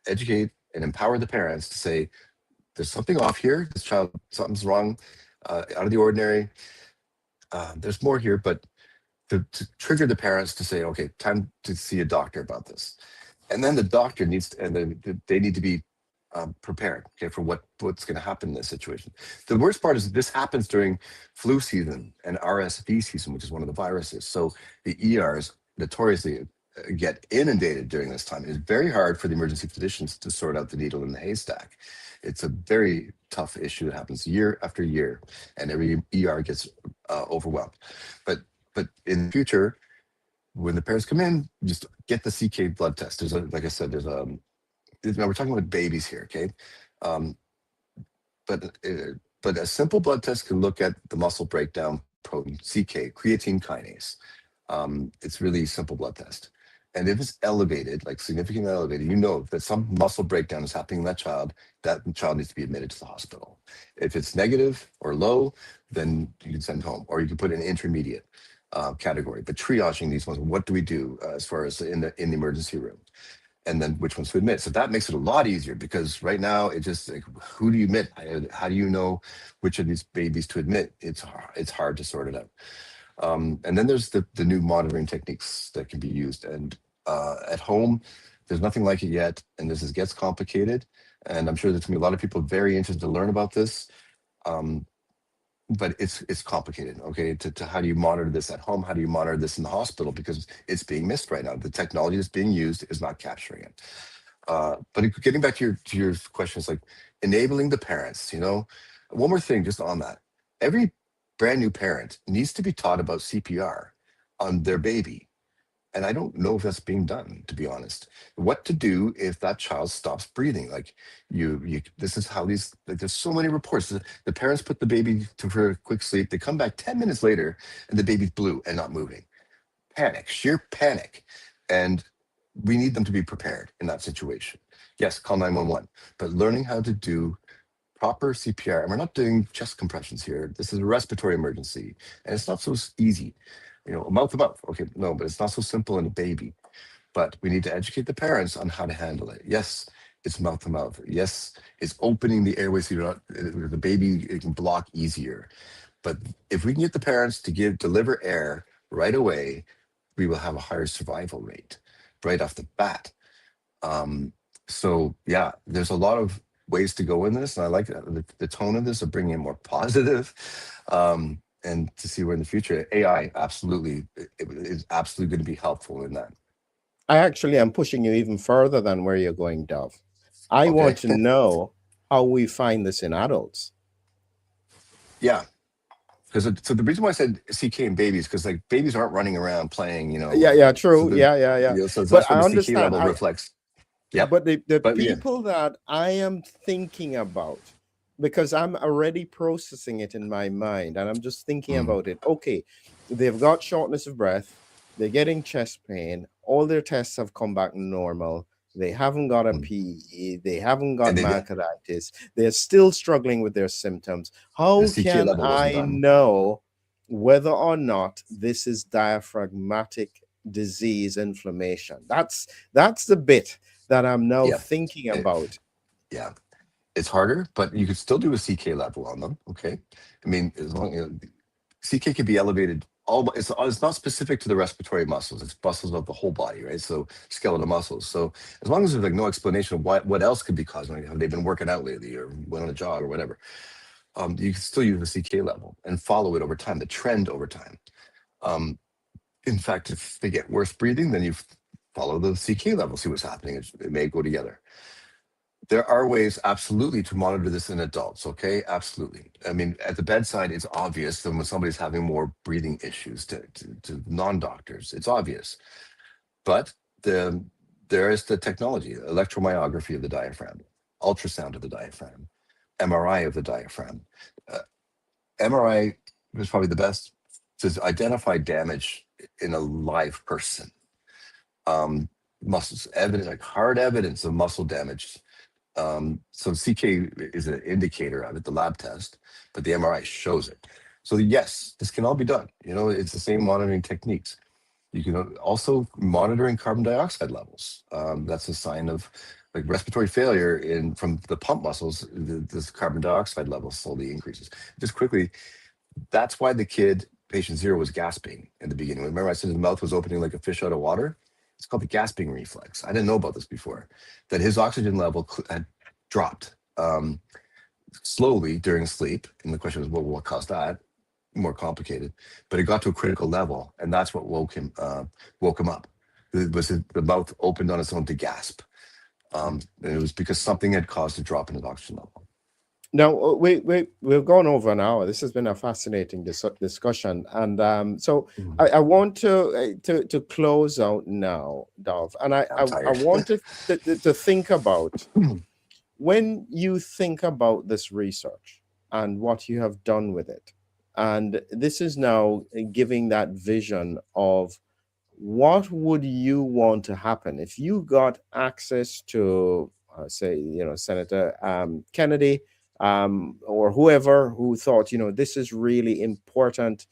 educate and empower the parents to say, there's something off here. This child, something's wrong, out of the ordinary. There's more here, but to trigger the parents to say, okay, time to see a doctor about this. And then the doctor needs to, and they need to be prepared, okay, for what's going to happen in this situation. The worst part is that this happens during flu season and RSV season, which is one of the viruses. So the ERs notoriously get inundated during this time. It's very hard for the emergency physicians to sort out the needle in the haystack. It's a very tough issue that happens year after year, and every ER gets overwhelmed. But in the future, when the parents come in, just get the CK blood test. Like I said, now we're talking about babies here, okay? Um, but a simple blood test can look at the muscle breakdown protein, CK, creatine kinase. It's really a simple blood test. And if it's elevated, like significantly elevated, you know that some muscle breakdown is happening in that child needs to be admitted to the hospital. If it's negative or low, then you can send home, or you can put in intermediate category. But triaging these ones, what do we do as far as in the emergency room? And then which ones to admit. So that makes it a lot easier, because right now it just like, who do you admit? How do you know which of these babies to admit? It's hard to sort it out. And then there's the new monitoring techniques that can be used. And at home, there's nothing like it yet. And gets complicated. And I'm sure there's gonna be a lot of people very interested to learn about this. Um, but it's complicated. Okay, to how do you monitor this at home? How do you monitor this in the hospital? Because it's being missed right now. The technology that's being used is not capturing it. But getting back to your questions, like enabling the parents. One more thing, just on that, every brand new parent needs to be taught about CPR on their baby. And I don't know if that's being done, to be honest. What to do if that child stops breathing? Like this is how these. Like, there's so many reports. The parents put the baby for a quick sleep. They come back 10 minutes later, and the baby's blue and not moving. Panic, sheer panic, and we need them to be prepared in that situation. Yes, call 911, but learning how to do proper CPR. And we're not doing chest compressions here. This is a respiratory emergency, and it's not so easy. Mouth to mouth. Okay, no, but it's not so simple in a baby. but we need to educate the parents on how to handle it. Yes, it's mouth to mouth. Yes, it's opening the airway so the baby it can block easier. But if we can get the parents to deliver air right away, we will have a higher survival rate right off the bat. Um, so yeah, there's a lot of ways to go in this, and I like the tone of this of bringing it more positive, and to see where in the future AI absolutely it is absolutely going to be helpful in that. I actually am pushing you even further than where you're going, Dov. I Okay. want to know how we find this in adults. Yeah. Because so the reason why I said CK in babies, because like babies aren't running around playing, Yeah, yeah, so true. Yeah, yeah, yeah. so But that's where I the CK understand. level reflects. Yep. But the But yeah. people that I am thinking about, because I'm already processing it in my mind and I'm just thinking Mm, about it. Okay, they've got shortness of breath, they're getting chest pain, all their tests have come back normal. They haven't got a mm. PE, they haven't got And they myocarditis, they're still struggling with their symptoms. the How CK can level wasn't I done. know whether or not this is diaphragmatic disease inflammation? That's the bit that I'm now Yeah. thinking It- about. yeah. It's harder, but you could still do a CK level on them. Okay. I mean, as long CK can be elevated. It's not specific to the respiratory muscles. It's muscles of the whole body, right? So skeletal muscles. So as long as there's like no explanation of what else could be causing it, have they been working out lately or went on a jog or whatever, you can still use the CK level and follow it over time, the trend over time. Um, in fact, if they get worse breathing, then you follow the CK level, see what's happening. It may go together. There are ways absolutely to monitor this in adults. Okay, absolutely. I mean, at the bedside, it's obvious that when somebody's having more breathing issues to non-doctors, it's obvious. But there is the technology, electromyography of the diaphragm, ultrasound of the diaphragm, MRI of the diaphragm. uh, MRI is probably the best to identify damage in a live person. Muscles evidence, like hard evidence of muscle damage. So CK is an indicator of it, the lab test, but the MRI shows it. So yes, this can all be done. It's the same monitoring techniques. You can also monitoring carbon dioxide levels. That's a sign of like respiratory failure from the pump muscles. This carbon dioxide level slowly increases. Just quickly, that's why patient zero, was gasping in the beginning. Remember, I said his mouth was opening like a fish out of water? It's called the gasping reflex. I didn't know about this before, that his oxygen level had dropped slowly during sleep. And the question was, well, what caused that? More complicated, but it got to a critical level, and that's what woke him up. The mouth opened on its own to gasp, and it was because something had caused a drop in his oxygen level. Now, we've gone over an hour. This has been a fascinating discussion, and so Mhm. I want to close out now, Dov, and I'm I tired. want to think about, when you think about this research and what you have done with it, and this is now giving that vision of what would you want to happen if you got access to, say, Senator Kennedy, or whoever who thought, this is really important.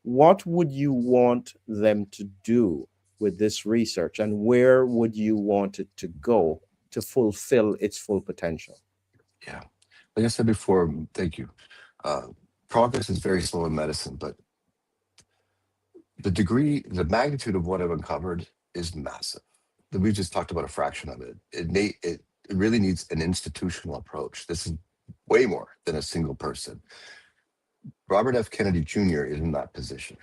What would you want them to do with this research, and where would you want it to go to fulfill its full potential? Yeah, like I said before, thank you. Uh, Progress is very slow in medicine, but the magnitude of what I've uncovered is massive. We just talked about a fraction of it. It really needs an institutional approach. This is way more than a single person. Robert F. Kennedy Jr. is in that position.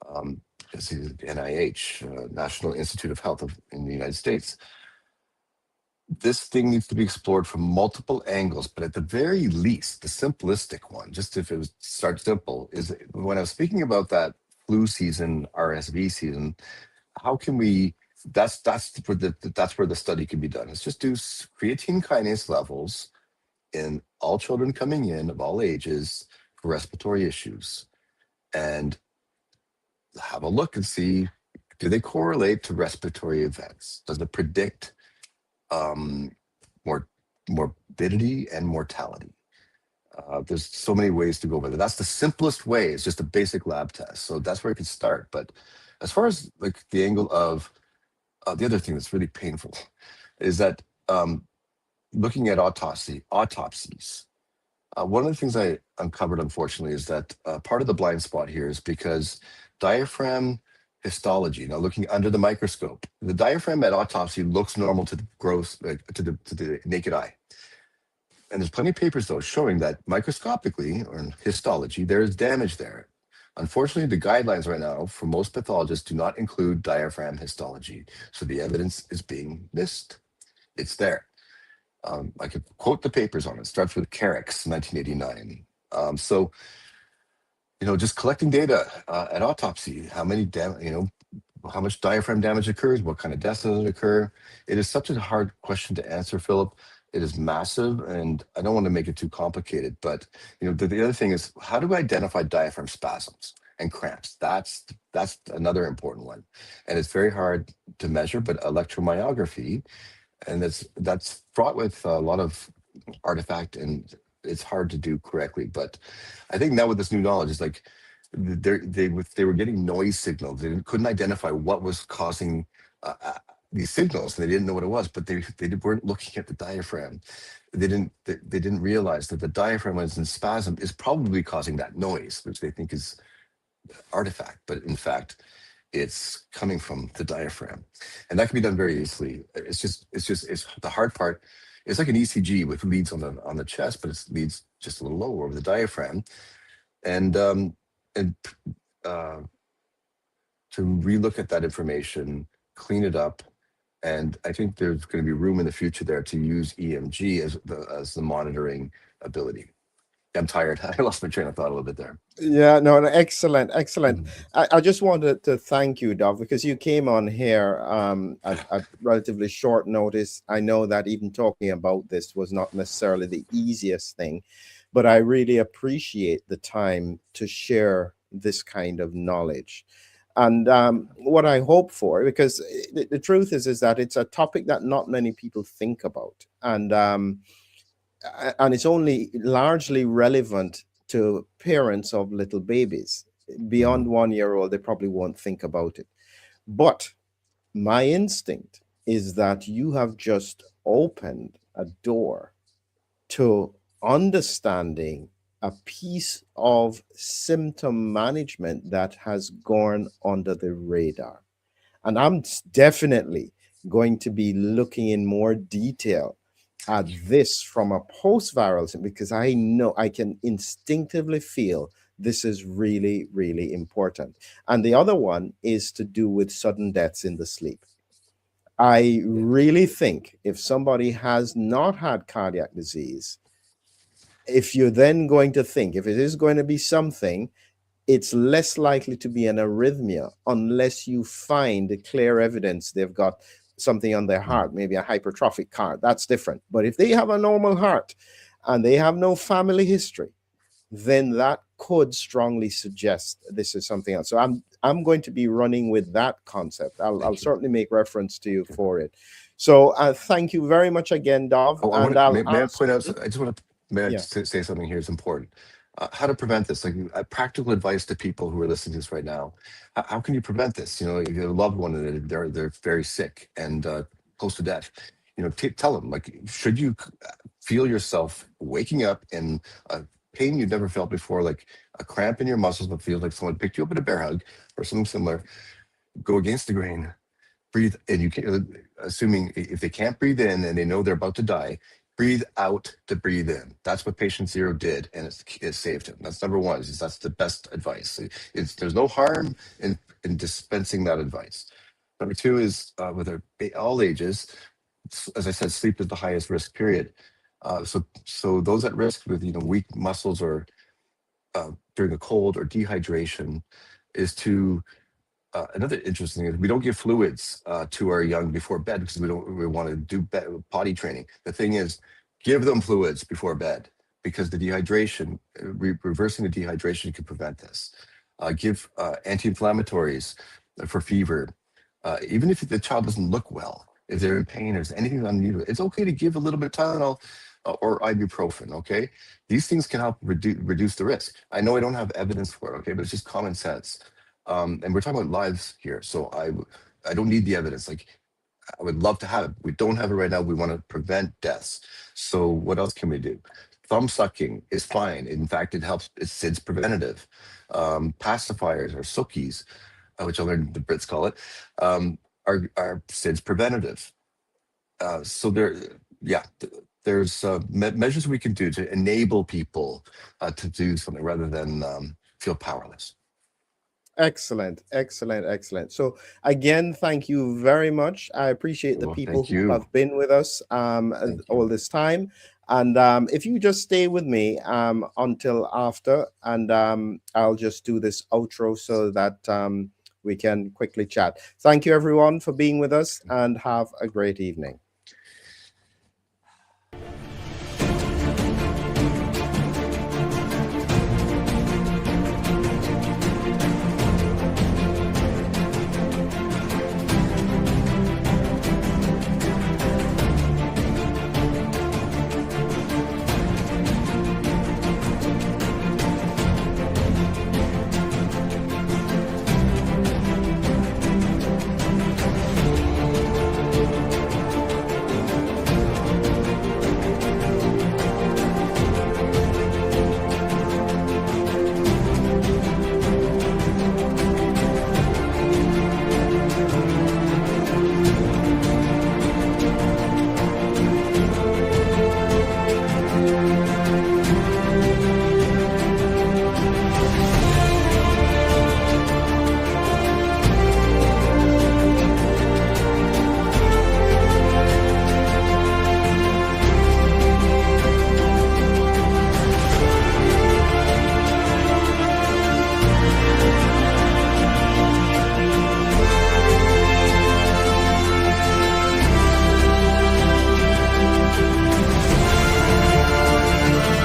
Because he's NIH, National Institute of Health in the United States. This thing needs to be explored from multiple angles, but at the very least, the simplistic one, just if it was start simple, is when I was speaking about that flu season, RSV season, how can we? That's where the study can be done. Let's just do creatine kinase levels in all children coming in of all ages for respiratory issues, and have a look and see, do they correlate to respiratory events? Does it predict um, more morbidity and mortality? There's so many ways to go with it. That's the simplest way. It's just a basic lab test. So that's where you can start. But as far as like the angle of the other thing that's really painful is that looking at autopsies. One of the things I uncovered, unfortunately, is that part of the blind spot here is because diaphragm histology. Now, looking under the microscope, the diaphragm at autopsy looks normal to the gross, to the naked eye. And there's plenty of papers though showing that microscopically or in histology there is damage there. Unfortunately, the guidelines right now for most pathologists do not include diaphragm histology, so the evidence is being missed. It's there. I could quote the papers on it. It starts with Carrick's 1989. So, just collecting data at autopsy, how many, how much diaphragm damage occurs, what kind of deaths does it occur? It is such a hard question to answer, Philip. It is massive, and I don't want to make it too complicated. But the other thing is, how do we identify diaphragm spasms and cramps? That's another important one, and it's very hard to measure. But electromyography, and that's fraught with a lot of artifact, and it's hard to do correctly. But I think now with this new knowledge, it's like they were getting noise signals. They couldn't identify what was causing these signals. They didn't know what it was, but they weren't looking at the diaphragm. They didn't realize that the diaphragm, when it's in spasm, is probably causing that noise, which they think is artifact, but in fact it's coming from the diaphragm, and that can be done very easily. It's the hard part. It's like an ECG with leads on the chest, but it's leads just a little lower over the diaphragm, and and uh, to relook at that information, clean it up, and I think there's going to be room in the future there to use EMG as the monitoring ability. I'm tired. I lost my train of thought a little bit there. Yeah, no, no, excellent, excellent. Mhm. I just wanted to thank you, Dov, because you came on here at relatively short notice. I know that even talking about this was not necessarily the easiest thing, but I really appreciate the time to share this kind of knowledge. And what I hope for, because the truth is that it's a topic that not many people think about, and it's only largely relevant to parents of little babies. Beyond Mhm. 1 year old, they probably won't think about it. But my instinct is that you have just opened a door to understanding a piece of symptom management that has gone under the radar. And I'm definitely going to be looking in more detail at this from a post-viral because I know I can instinctively feel this is really, really important. And the other one is to do with sudden deaths in the sleep. I really think if somebody has not had cardiac disease, if you're then going to think, if it is going to be something, it's less likely to be an arrhythmia unless you find clear evidence they've got something on their Mhm. heart, maybe a hypertrophic heart. That's different. But if they have a normal heart and they have no family history, then that could strongly suggest this is something else. So I'm going to be running with that concept. I'll Thank you. certainly make reference to you Okay. for it. So thank you very much again, Dov, Oh, I want and to I'll may I ask. point out? I just want to may I Yeah. say something here is important. How to prevent this? Like practical advice to people who are listening to this right now. How can you prevent this? If you have a loved one and they're very sick and close to death, tell them, like, should you feel yourself waking up in a pain you've never felt before, like a cramp in your muscles, but feels like someone picked you up in a bear hug or something similar, go against the grain, breathe, and you can, assuming if they can't breathe in and they know they're about to die, breathe out to breathe in. That's what patient zero did, and it saved him. That's number one. That's the best advice. There's no harm in dispensing that advice. Number two is with all ages, as I said, sleep is the highest risk period. So those at risk with weak muscles or during a cold or dehydration is to another interesting thing is we don't give fluids to our young before bed because we want to do potty training. The thing is, give them fluids before bed because the dehydration, reversing the dehydration can prevent this. Give anti-inflammatories for fever, even if the child doesn't look well. If they're in pain or there's anything unusual, it's okay to give a little bit of Tylenol or ibuprofen. Okay, these things can help reduce the risk. I know I don't have evidence for it. Okay, but it's just common sense. And we're talking about lives here, so I don't need the evidence. Like I would love to have it. We don't have it right now. We want to prevent deaths. So what else can we do? Thumb sucking is fine. In fact, it helps. It's SIDS preventative. Pacifiers or sookies, which I learned the Brits call it, are SIDS preventative. So yeah, there's measures we can do to enable people to do something rather than feel powerless. Excellent, excellent, excellent. So again, thank you very much. I appreciate the Well, people thank who you. have been with us Thank all you. this time. And if you just stay with me until after, and I'll just do this outro so that we can quickly chat. Thank you, everyone, for being with us, and have a great evening.